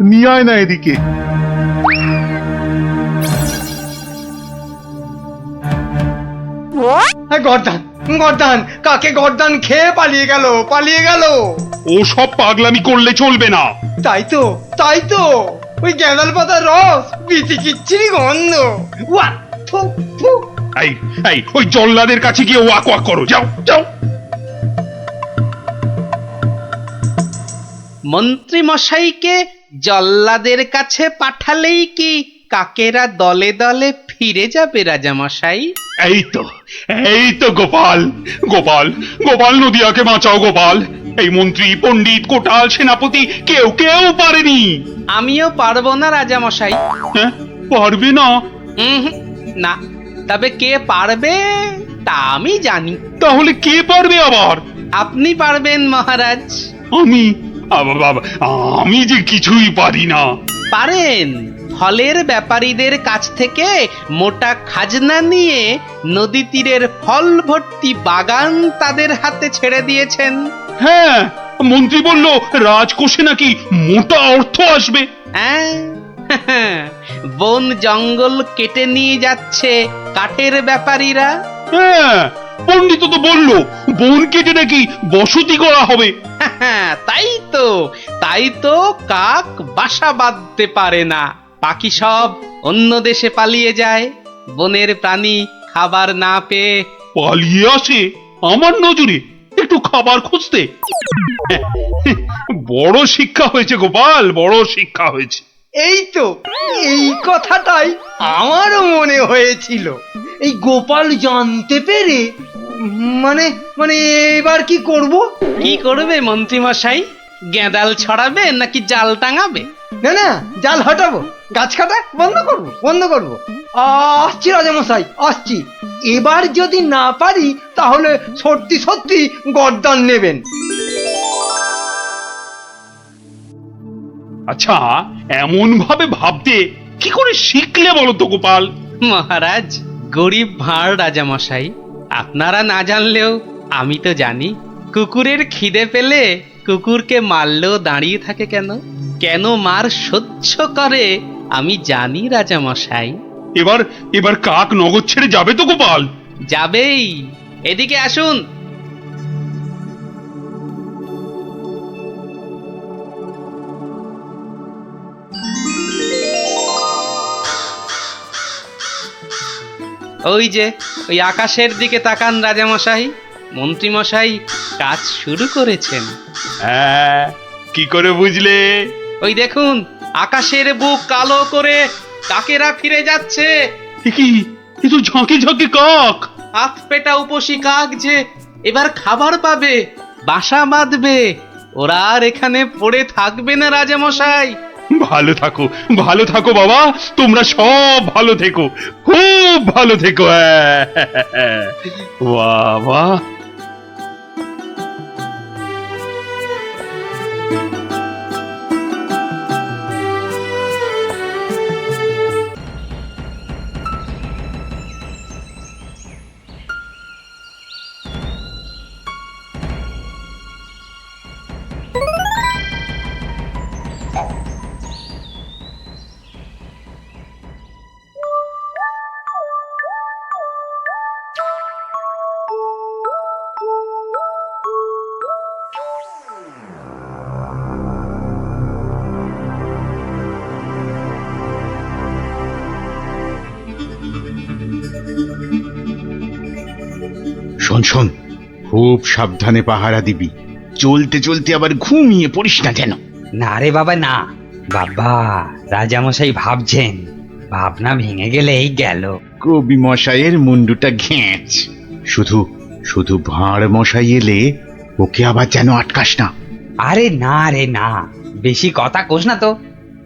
Speaker 11: নিয়ে আয় না এদিকে।
Speaker 2: গর্দান গর্দান, কাকে গর্দান খেয়ে পালিয়ে গেল।
Speaker 4: ও সব পাগলামি করলে চলবে না।
Speaker 2: তাই তো ওই গ্যাঁদাল পাতার রস, বিচিকিচ্ছিরি গন্ধ। ওয়া, থু, থু।
Speaker 4: এই ওই জল্লাদের কাছে গিয়ে ওয়াক ওয়াক করো, যাও যাও।
Speaker 1: মন্ত্রী মশাইকে জল্লাদের কাছে পাঠালেই কি কাকেরা দলে দলে ফিরে যাবে রাজা মশাই?
Speaker 4: এই তো গোপাল গোপাল গোপাল, নদিয়াকে বাঁচাও গোপাল। এই মন্ত্রী পণ্ডিত কোটাল সেনাপতি কেউ পারেনি।
Speaker 1: আমিও পারবো না রাজা মশাই।
Speaker 4: হ্যাঁ, পারবে না?
Speaker 1: না, তবে কে পারবে তা আমি জানি।
Speaker 4: তাহলে কে পারবে আবার?
Speaker 1: আপনি পারবেন মহারাজ।
Speaker 4: আমি যে কিছুই পারি না।
Speaker 1: পারেন। ফলের ব্যাপারীদের কাছ থেকে মোটা খাজনা নিয়ে নদী তীরের ফল ভর্তি বাগান তাদের হাতে ছেড়ে দিয়েছেন।
Speaker 4: হ্যাঁ, মন্ত্রী বলল রাজকোষে নাকি মোটা অর্থ আসবে।
Speaker 1: হ্যাঁ, বন জঙ্গল কেটে নিয়ে যাচ্ছে কাঠের ব্যাপারীরা।
Speaker 4: হ্যাঁ, পণ্ডিত তো বললো বন কেটে নাকি বসতি করা হবে।
Speaker 1: তাই তো কাক বাসা বাঁধতে পারে না, পাখি সব অন্য দেশে পালিয়ে যায়। বনের প্রাণী খাবার না পেয়ে
Speaker 4: পালিয়ে আসে আমার নজরে একটু খাবার খুঁজতে। বড় শিক্ষা হয়েছে গোপাল, বড় শিক্ষা হয়েছে।
Speaker 2: এই কথাটাই আমারও মনে হয়েছিল। এই গোপাল জানতে পেরে মানে এবার কি করবে
Speaker 1: মন্ত্রী মশাই? গেঁদাল ছড়াবে নাকি জাল টাঙাবে?
Speaker 2: না, জাল হটাবো, গাছ কাটা বন্ধ করবো। আসছি রাজামশাই, আসছি। এবার যদি না পারি তাহলে সত্যি গর্দান নেবেন।
Speaker 4: আচ্ছা, এমন ভাবে ভাবতে কি করে শিখলে বলো তো গোপাল?
Speaker 1: মহারাজ, গরিব ভাঁড় রাজা মশাই, আপনারা না জানলেও আমি তো জানি। কুকুরের খিদে পেলে কুকুরকে মারলেও দাঁড়িয়ে থাকে কেন মার সহ্য করে আমি জানি রাজা মশাই।
Speaker 4: এবার কাক নগর ছেড়ে যাবে তো গোপাল?
Speaker 1: যাবেই। এদিকে আসুন। ওই যে ওই আকাশের দিকে তাকান রাজামশাই, মন্ত্রীমশাই কাজ শুরু করেছেন।
Speaker 4: হ্যাঁ, কি করে বুঝলে?
Speaker 1: ওই দেখুন, আকাশের বুক কালো করে কাকেরা ফিরে যাচ্ছে।
Speaker 4: কি এ তো ঝাঁকে ঝাঁকে কাক।
Speaker 1: হাত পেটা উপসী কাক যে এবার খাবার পাবে, বাসা বাঁধবে। ওরা আর এখানে পড়ে থাকবে না রাজামশাই।
Speaker 4: ভালো থাকো বাবা, তোমরা সব ভালো থেকো, খুব ভালো থেকো। বাবা,
Speaker 7: শোন শোন, খুব সাবধানে পাহারা দিবি, চলতে চলতে আবার ঘুমিয়ে পড়িস না যেন।
Speaker 2: না রে বাবা না, বাবা রাজামশাই ভাবছেন, ভাবনা ভেঙে গেলেই গেল।
Speaker 7: কবি মশাইয়ের মুন্ডুটা ঘেঁচ, শুধু শুধু ভাঁড় মশাই এলে ওকে আবার যেন আটকাস না।
Speaker 2: আরে না রে না, বেশি কথা কোস না তো,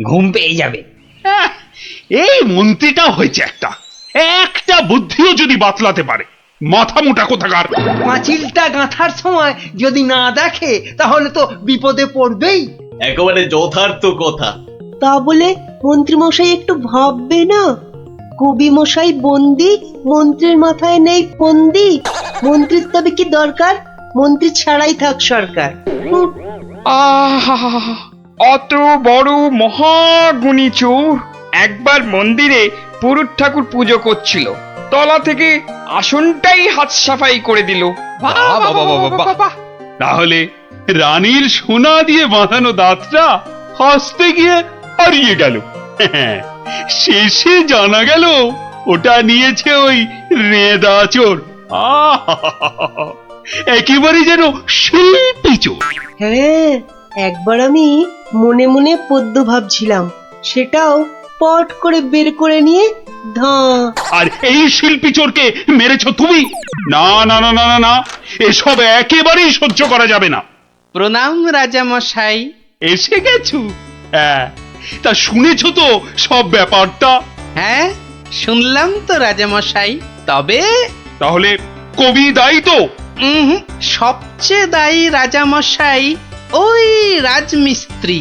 Speaker 2: ঘুম পেয়ে যাবে।
Speaker 4: এই মন্ত্রীটা হয়েছে একটা একটা বুদ্ধিও যদি বাতলাতে পারে, মাথা মোটা কোথাকার।
Speaker 2: পাঁচিলটা গাঁথার সময় যদি না দেখে তাহলে তো বিপদে পড়বেই।
Speaker 15: একেবারে যথার্থ কথা।
Speaker 16: তা বলে মন্ত্রী মশাই একটু ভাববে না? কবি মশাই বন্দি, মন্ত্রীর মাথায় নেই ফন্দি। মন্ত্রীর তবে কি দরকার? মন্ত্রী ছাড়াই থাক সরকার।
Speaker 13: আহা, অত বড় মহাগুণী চোর একবার মন্দিরে পুরুত ঠাকুর পুজো করছিল, তলা থেকে আসনটাই হাত সাফাই করে দিল।
Speaker 4: তাহলে রানীর সোনা দিয়ে বাঁধানো দাঁতটা হাসতে গিয়ে হারিয়ে গেল। শেষে জানা গেল ওটা নিয়েছে ওই রেদা চোর। একেবারে যেন শিল্পী চোর।
Speaker 16: হ্যাঁ, একবার আমি মনে মনে পদ্য ভাবছিলাম, সেটাও পট করে বের করে নিয়ে ধাঁ।
Speaker 4: আর এই শিল্পী চোরকে মেরেছো তুমি? না না না না না, এসব একেবারেই সহ্য করা যাবে না।
Speaker 1: প্রণাম রাজামশাই।
Speaker 4: এসে গেছো? হ্যাঁ, তা শুনেছো তো সব ব্যাপারটা?
Speaker 1: হ্যাঁ শুনলাম তো রাজামশাই। তবে
Speaker 4: তাহলে কবি দায়ী তো?
Speaker 1: সবচেয়ে দায়ী রাজামশাই ওই রাজমিস্ত্রি।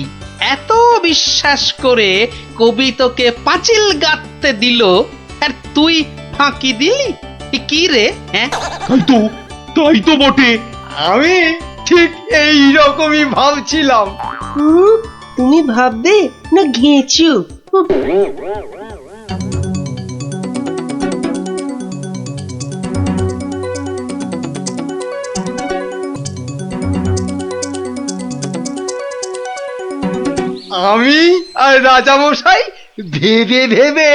Speaker 1: এত বিশ্বাস করে কবি তোকে পাঁচিল গাঁথতে দিল, আর তুই ফাঁকি দিলি। কি রে? হ্যাঁ
Speaker 4: তাই তো বটে।
Speaker 2: আমি ঠিক এই রকমই ভাবছিলাম।
Speaker 16: তুমি ভাববে না ঘেঁচু?
Speaker 2: আমি আর রাজামশাই ভেবে ভেবে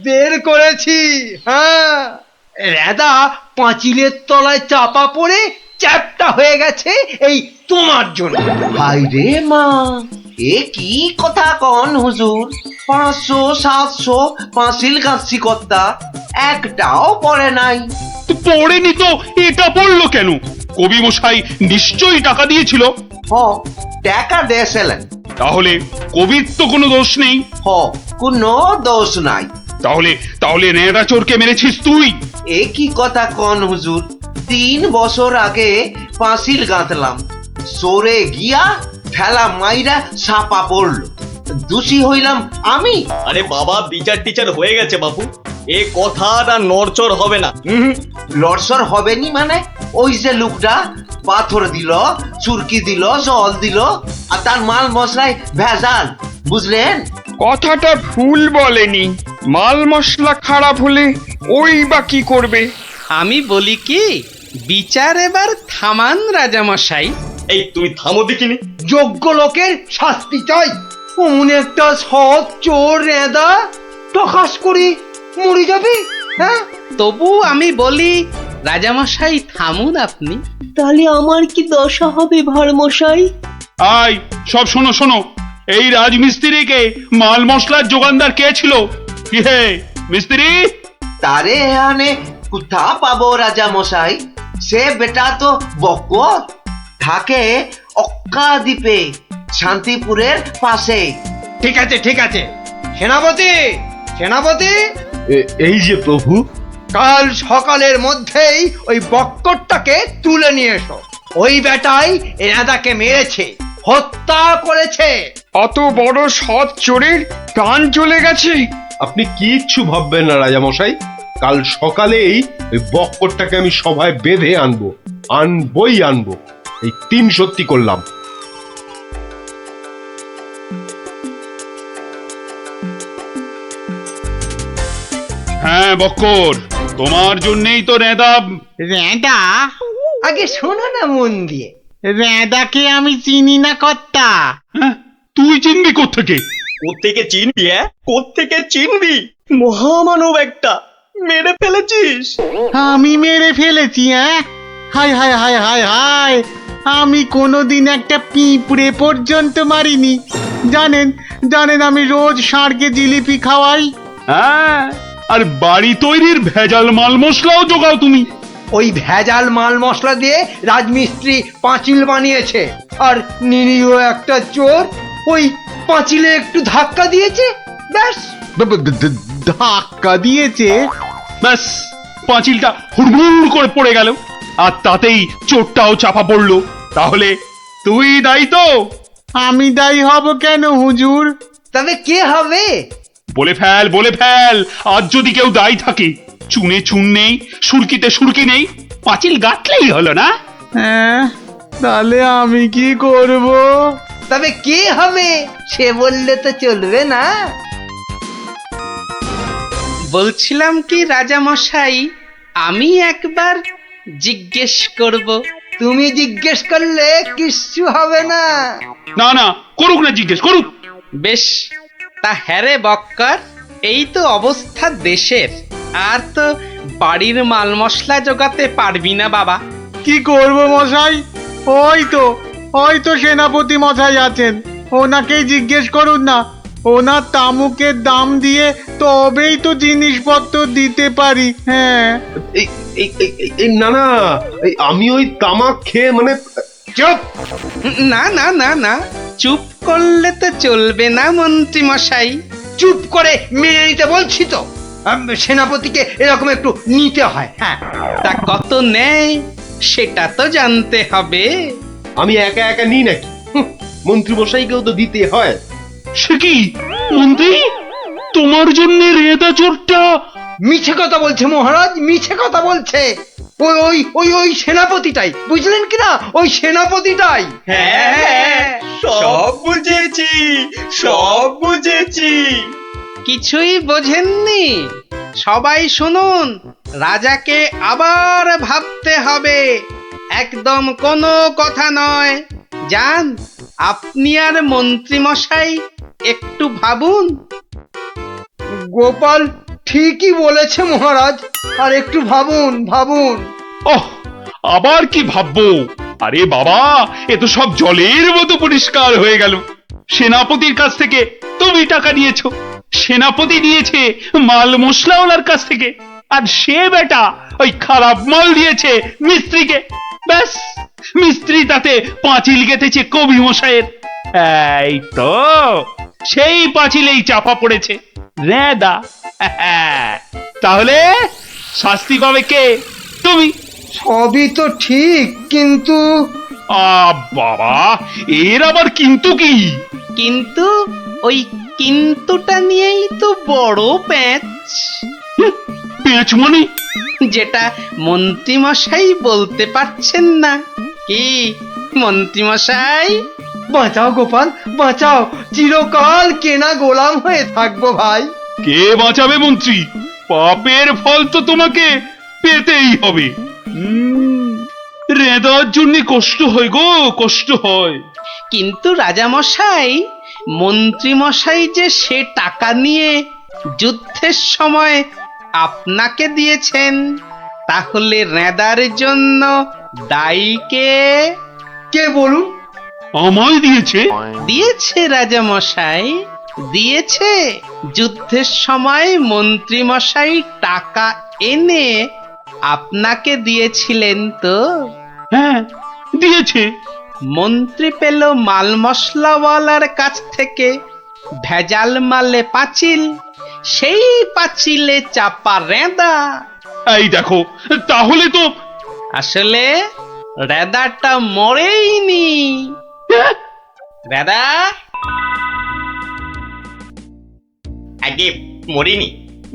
Speaker 2: বের করেছি। হ্যাঁ, রেদা পাঁচিলের তলায় চাপা পড়ে চ্যাপ্টা হয়ে গেছে এই তোমার জন্য।
Speaker 14: হাই রে মা, এ কি কথা কন হুজুর? 500 700 পাঁচিল গাঁথছি কর্তা, একটাও পড়ে নাই।
Speaker 4: পড়েনি তো এটা পড়লো কেন? কবি মশাই নিশ্চয়ই টাকা দিয়েছিল।
Speaker 14: টাকা দিয়েছিলেন।
Speaker 4: তাহলে কবির তো কোনো দোষ নেই।
Speaker 14: কোনো দোষ নাই।
Speaker 4: তাহলে তাহলে নেড়া চোরকে মেরেছিস তুই?
Speaker 14: এ কি কথা কন হুজুর? 3 বছর আগে পাঁচিল গাঁথলাম, সরে গিয়া ঠেলা মাইরা ছাপা পড়লো, দোষী হইলাম আমি।
Speaker 15: আরে বাবা, বিচার টিচার হয়ে গেছে বাপু, এ কথা না নড়চড় হবে না।
Speaker 14: লড়সড় হবে নি মানে? ওই যে লোকটা পাথর দিল, চুরকি দিল, জল দিল, আর তার মাল মশলায় ভেজাল, বুঝলেন?
Speaker 13: কথাটা ভুল বলেনি। মাল মশলা খারাপ হলে ওই বা কি করবে?
Speaker 1: আমি বলি কি, বিচার এবার থামান রাজামশাই।
Speaker 15: এই তুমি থামো দেখিনি।
Speaker 2: যোগ্য লোকের শাস্তি চাই। অমন একটা সৎ চোর রেদা টকাস করে মরে যাবে। হ্যাঁ,
Speaker 1: তবু আমি বলি রাজামশাই থামুন আপনি।
Speaker 16: তাহলে আমার কি দশা হবে ভাঁড় মশাই?
Speaker 4: আয় সব শোনো শোনো, এই রাজমিস্ত্রিকে মাল মশলার যোগানদার কে ছিল? কি হে মিস্ত্রি?
Speaker 14: তারে এখানে কোথা পাবো রাজা মশাই? সে বেটা তো বকত, থাকে অক্কা দ্বীপে, শান্তিপুরের পাশে।
Speaker 2: ঠিক আছে ঠিক আছে, সেনাপতি সেনাপতি,
Speaker 15: এই যে প্রভু।
Speaker 2: কাল সকালের মধ্যেই ওই বক্করটাকে তুলে নিয়ে এসো। ওই বেটাই এনাদাকে মেরেছে, হত্যা করেছে।
Speaker 13: অত বড় সৎ চোরের প্রাণ চলে গেছে।
Speaker 15: আপনি কিচ্ছু ভাববেন না রাজামশাই, কাল সকালেই ওই বক্করটাকে আমি সভায় বেঁধে আনবই আনবো। এই 3 সত্যি করলাম।
Speaker 4: হ্যাঁ বক্কর, তোমার জন্যই তো রেদা।
Speaker 7: রেদা?
Speaker 2: আগে শোনো না মন দিয়ে।
Speaker 7: রেদাকে আমি চিনি না কর্তা।
Speaker 4: তুই চিনবি কোত্থেকে?
Speaker 15: কোত্থেকে চিনবি? কোত্থেকে চিনবি? মহামানব একটা, মেরে ফেলেছিস।
Speaker 7: আমি মেরে ফেলেছি? হায় হায় হায় হায় হায়, আমি কোনোদিন একটা পিঁপড়ে পর্যন্ত মারিনি। জানেন জানেন আমি রোজ ষাঁড়কে জিলিপি খাওয়াই।
Speaker 4: হ্যাঁ, আর বাড়ি তৈরির ভেজাল মাল মশলাও জোগাও তুমি।
Speaker 2: ওই ভেজাল মাল মশলা দিয়ে রাজমিস্ত্রি পাঁচিল বানিয়েছে, আর নিরীহ একটা চোর ওই পাঁচিলে একটু ধাক্কা দিয়েছে, ব্যাস।
Speaker 7: ধাক্কা দিয়েছে?
Speaker 4: ব্যাস, পাঁচিলটা হুড়মুড় করে পড়ে গেল, আর তাতেই চোরটাও চাপা পড়লো। তাহলে তুই দায়ী তো?
Speaker 7: আমি দায়ী হব কেন হুজুর?
Speaker 2: তবে কে হবে?
Speaker 4: বলে ফেল, বলে ফেল। আজ যদি কেউ দায়ী থাকে, চুনে চুন নেই, সুরকিতে সুরকি নেই, পাঁচিল গাঁথলেই হলো না?
Speaker 7: হ্যাঁ, তাহলে আমি কি করব?
Speaker 2: তবে কে হবে সে বললে তো চলবে না।
Speaker 1: বলছিলাম কি রাজা মশাই, আমি একবার জিজ্ঞেস করব।
Speaker 2: তুমি জিজ্ঞেস করলে কিচ্ছু হবে না।
Speaker 4: না না, করুক না, জিজ্ঞেস করুক।
Speaker 1: বেশ, তা হ্যারে বক্কর, এই তো অবস্থা দেশের, আর তো বাড়ির মাল মশলা জোগাতে পারবি না বাবা।
Speaker 7: কি করব মশাই? ওই তো সেনাপতি মশাই আছেন, ওনাকেই জিজ্ঞেস করুন না। ওনার তামুকের দাম দিয়ে তবেই তো জিনিসপত্র দিতে পারি। হ্যাঁ,
Speaker 15: না না, আমি ওই তামাক খেয়ে মানে।
Speaker 1: চুপ! না না না না, চুপ করলে তো চলবে না মন্ত্রী মশাই।
Speaker 2: চুপ করে মেনে নিতে বলছি তো। সেনাপতিকে এরকম একটু নিতে হয়। হ্যাঁ,
Speaker 1: তা কত নেয় সেটা তো জানতে হবে।
Speaker 15: আমি একা একা নিই নাকি? মন্ত্রী মশাইকেও তো দিতে হয়।
Speaker 4: সে কি মন্ত্রী, তোমার জন্য রেদা চোরটা?
Speaker 2: মিছে কথা বলছে মহারাজ, মিছে কথা বলছে। ওই ওই ওই ওই সেনাপতিটাই, বুঝলেন কিনা? ওই সেনাপতিটাই।
Speaker 1: হ্যাঁ,
Speaker 13: সব বুঝেছি, সব বুঝেছি।
Speaker 1: কিছুই বোঝেননি? সবাই শুনুন, রাজাকে আবার ভাবতে হবে, একদম কোনো কথা নয়। যান, আপনি আর মন্ত্রী মশাই একটু ভাবুন।
Speaker 2: গোপাল ঠিকই বলেছে মহারাজ, আর একটু ভাবুন ভাবুন।
Speaker 4: ওহ, আবার কি ভাববো? আরে বাবা, এ তো সব জলের মতো পরিষ্কার হয়ে গেল। সেনাপতির কাছ থেকে তুমি টাকা নিয়েছো, সেনাপতি নিয়েছে মাল মশলাওয়ালার কাছ থেকে, আর সে বেটা ওই খারাপ মাল দিয়েছে মিস্ত্রিকে। ব্যাস, মিস্ত্রি তাতে পাঁচিল গেঁথেছে কবি মশাইয়ের। এই তো সেই পাঁচিলেই চাপা পড়েছে রেদা। তাহলে শাস্তি পাবে কে? তুমি।
Speaker 2: সবই তো ঠিক, কিন্তু
Speaker 4: বাবা, এর আবার কিন্তু কি?
Speaker 1: কিন্তু ওই কিন্তুটা নিয়েই তো বড় প্যাঁচ।
Speaker 4: পেঁচ মানে?
Speaker 1: যেটা মন্ত্রী মশাই বলতে পারছেন না। কি মন্ত্রী মশাই?
Speaker 2: বাঁচাও গোপাল, বাঁচাও, চিরকাল কেনা গোলাম হয়ে থাকবো ভাই।
Speaker 4: কে বাঁচাবে মন্ত্রী? পাপের ফল তো তোমাকে পেতেই হবে। রেদার জন্য কষ্ট হয় গো, কষ্ট হয়।
Speaker 1: কিন্তু রাজা মশাই, মন্ত্রী মশাই যে সে টাকা নিয়ে যুদ্ধের সময় আপনাকে দিয়েছেন, তাহলে রেদার জন্য দায়ী কে?
Speaker 2: কে বলুন?
Speaker 4: আমায় দিয়েছে?
Speaker 1: দিয়েছে রাজা মশাই, দিয়েছে। যুদ্ধের সময় মন্ত্রী মশাই টাকা এনে আপনাকে দিয়েছিলেন তো?
Speaker 4: হ্যাঁ, দিয়েছে।
Speaker 1: মন্ত্রী পেল মাল মশলাওয়ালার কাছ থেকে ভেজাল মালে পাঁচিল, সেই পাঁচিলে চাপা রেদা।
Speaker 4: এই দেখো, তাহলে তো
Speaker 1: আসলে রেদাটা মরেইনি। রেদা
Speaker 18: আগে মরিনি,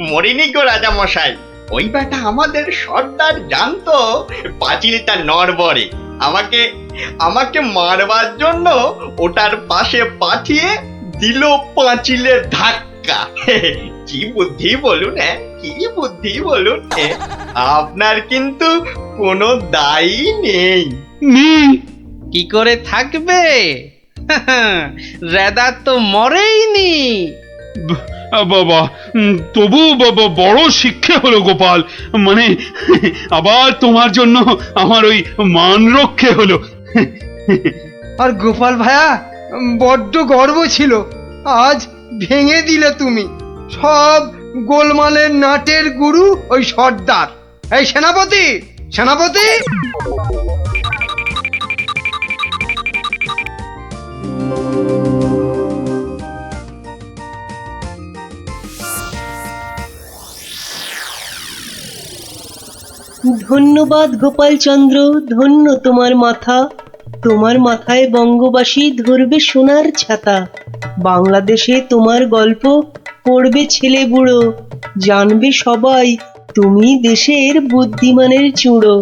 Speaker 18: মরিনি গো রাজা মশাই। ওই বেটা আমাদের সর্দার জানতো পাঁচিলটা নড়বড়ে, আমাকে আমাকে মারবার জন্য ওটার পাশে পাঠিয়ে দিল পাঁচিলের ধাক্কা। কি বুদ্ধি বলুন, কি বুদ্ধি বলুন। আপনার কিন্তু কোনো দায়ী নেই।
Speaker 1: কি করে থাকবে? রেদা তো মরেইনি।
Speaker 4: বাবা, তবু বড় শিক্ষা হলো গোপাল। মানে আবার তোমার জন্য আমার ওই মান রক্ষে হলো।
Speaker 2: আর গোপাল ভায়া, বড্ড গর্ব ছিল, আজ ভেঙে দিলে তুমি। সব গোলমালের নাটের গুরু ওই সর্দার। এই সেনাপতি, সেনাপতি!
Speaker 16: ধন্যবাদ গোপালচন্দ্র, ধন্য তোমার মাথা। তোমার মাথায় বঙ্গবাসী ধরবে সোনার ছাতা। বাংলাদেশে তোমার গল্প পড়বে ছেলে বুড়ো, জানবে সবাই তুমি দেশের বুদ্ধিমানের চূড়ো।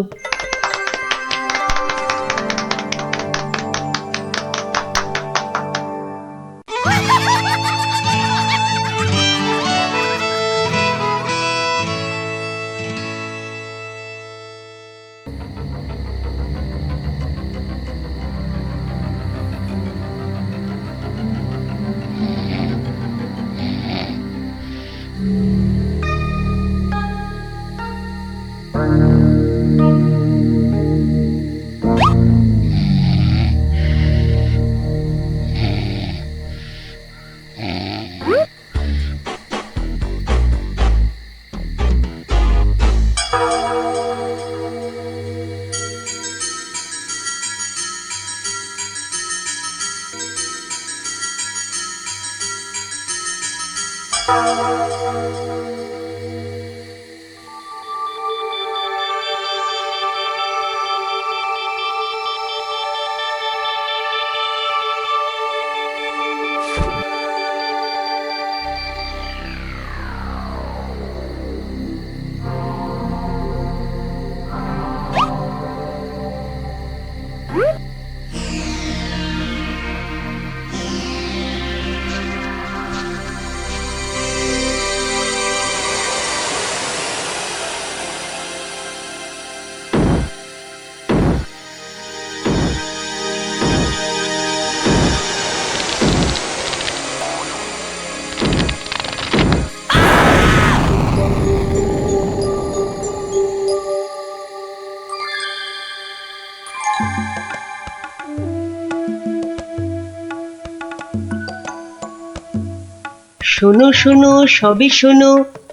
Speaker 16: শোনো শোনো সবে শোনো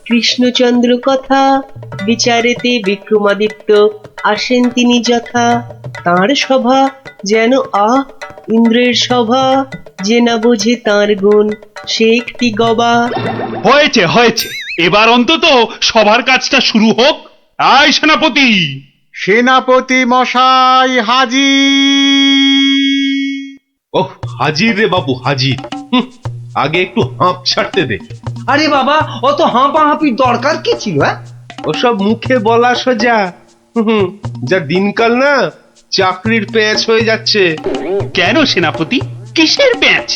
Speaker 16: কৃষ্ণচন্দ্র কথা, বিচারেতে বিক্রমাদিত্য আসেন তিনি যথা। তাঁর সভা যেন ইন্দ্রের সভা, যে না বোঝে তাঁর গুণ সে একটি গবা।
Speaker 4: হয়েছে হয়েছে, এবার অন্তত সবার কাজটা শুরু হোক। আয় সেনাপতি!
Speaker 7: সেনাপতি মশাই হাজির।
Speaker 15: ওহ, হাজির রে বাবু, হাজির। আগে একটু হাঁপ ছাড়তে দে।
Speaker 2: আরে বাবা, অত হাঁপাহাঁপির দরকার কি ছিল?
Speaker 15: ওসব মুখে বলা সোজা। যা দিনকাল না, চাকরির প্যাঁচ হয়ে যাচ্ছে।
Speaker 4: কেন সেনাপতি, কিসের প্যাঁচ?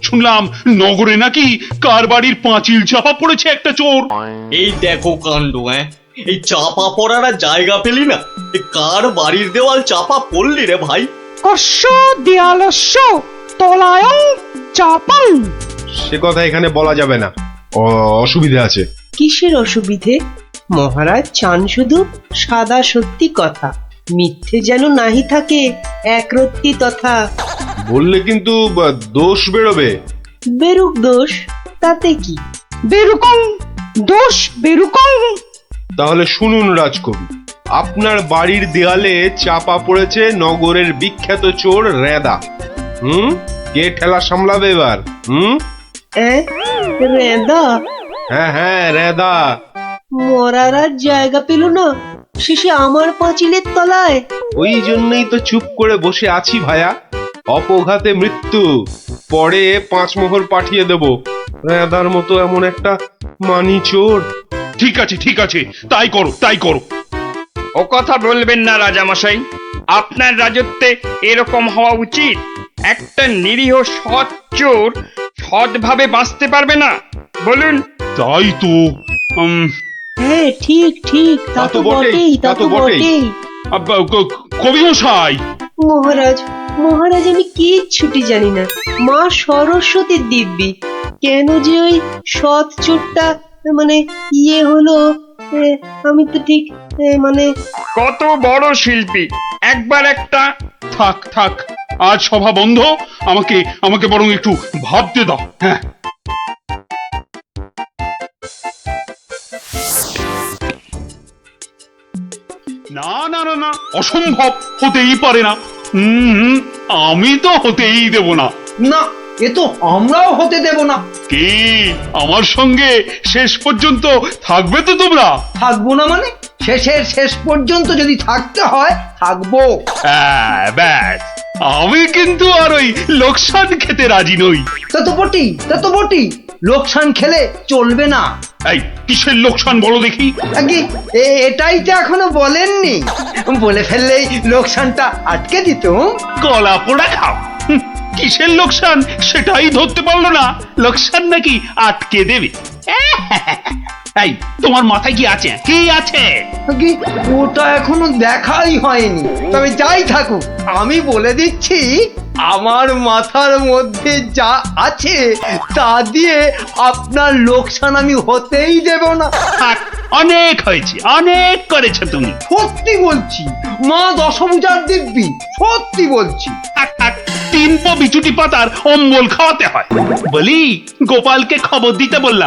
Speaker 4: শুনলাম নগরে নাকি কার বাড়ির পাঁচিল চাপা পড়েছে একটা চোর।
Speaker 18: এই দেখো কাণ্ড! এই চাপা পড়ার আর জায়গা পেলি না, কার বাড়ির দেওয়াল চাপা পড়লি রে ভাই?
Speaker 17: কস্য দেয়ালস্য তলায়ং চাপাং।
Speaker 15: সে কথা এখানে বলা যাবে না, অসুবিধা আছে।
Speaker 16: কিসের অসুবিধে? মহারাজ চান শুধু সাদা সত্যি কথা, মিথ্যে যেন নাহি থাকে একরত্তি তথা।
Speaker 15: বললে কিন্তু দোষ বেরোবে।
Speaker 16: বেরুক দোষ, তাতে কি?
Speaker 17: বেরুকং দোষ বেরুকং।
Speaker 15: তাহলে শুনুন রাজকবি, আপনার বাড়ির দেয়ালে চাপা পড়েছে নগরের বিখ্যাত চোর রেদা। কে ঠেলা সামলাবে এবার?
Speaker 16: রেদা?
Speaker 15: হ্যাঁ হ্যাঁ, রেদা।
Speaker 16: মরার আর জায়গা পেল না, শেষে আমার পাঁচিলের তলায়।
Speaker 15: ওই জন্যই তো চুপ করে বসে আছি ভায়া। অপঘাতে মৃত্যু, পরে 5 মোহর পাঠিয়ে দেব। রেদার মতো এমন একটা মানি চোর।
Speaker 4: ঠিক আছে ঠিক আছে, তাই করো তাই করো।
Speaker 13: ও কথা বলবেন না রাজামশাই, আপনার রাজত্বে এরকম হওয়া উচিত। একটা নিরীহ সৎ চোর সৎভাবে বাঁচতে পারবে না, বলুন?
Speaker 4: তাই তো।
Speaker 16: হ্যাঁ ঠিক ঠিক, তা তো বটেই, তা তো বটেই।
Speaker 4: কবি মশাই!
Speaker 16: মহারাজ, মহারাজ আমি কিচ্ছুটি জানি না। মা সরস্বতীর দিব্যি, কেন যে ওই সৎ চোরটা মানে ইয়ে হলো আমি তো ঠিক মানে
Speaker 4: কত বড় শিল্পী, একবার একটা। থাক থাক, আজ সভা বন্ধ। আমাকে আমাকে বরং একটু ভাবতে দাও। হ্যাঁ, না না না না, অসম্ভব, হতেই পারে না। আমি তো হতেই দেব না।
Speaker 2: না, এ তো আমরাও হতে দেব না।
Speaker 4: কি আমার সঙ্গে শেষ পর্যন্ত থাকবে তো তোমরা?
Speaker 2: থাকবো না মানে? শেষের শেষ পর্যন্ত যদি থাকতে হয় থাকবো।
Speaker 4: ব্যাস, আমি কিন্তু আর ওই লোকসান খেতে রাজি নই।
Speaker 2: তা তো বটি লোকসান খেলে চলবে না।
Speaker 4: এই কিসের লোকসান বলো দেখি?
Speaker 2: এটাই তো এখনো বলেননি। বলে ফেললেই লোকসানটা আটকে দিত।
Speaker 4: গলা পোড়া খাও। কিসের লোকসান সেটাই ধরতে পারলো না। লোকসান নাকি আটকে দেবে? এই তোমার মাথায় কি আছে? কি আছে?
Speaker 2: ওটা এখনো দেখাই হয়নি। তবে যাই থাকুক, আমি বলে দিচ্ছি, আমার মাথার মধ্যে যা আছে তা দিয়ে আপনার লোকসান আমি হতেই দেব না।
Speaker 4: অনেক হয়েছে, অনেক করেছো তুমি।
Speaker 2: সত্যি বলছি, মা দশভুজার দিব্যি, সত্যি বলছি।
Speaker 4: 3 বিচুটি পাতার অম্বল খাওয়াতে হয়। বলি, গোপালকে খবর দিতে বললাম।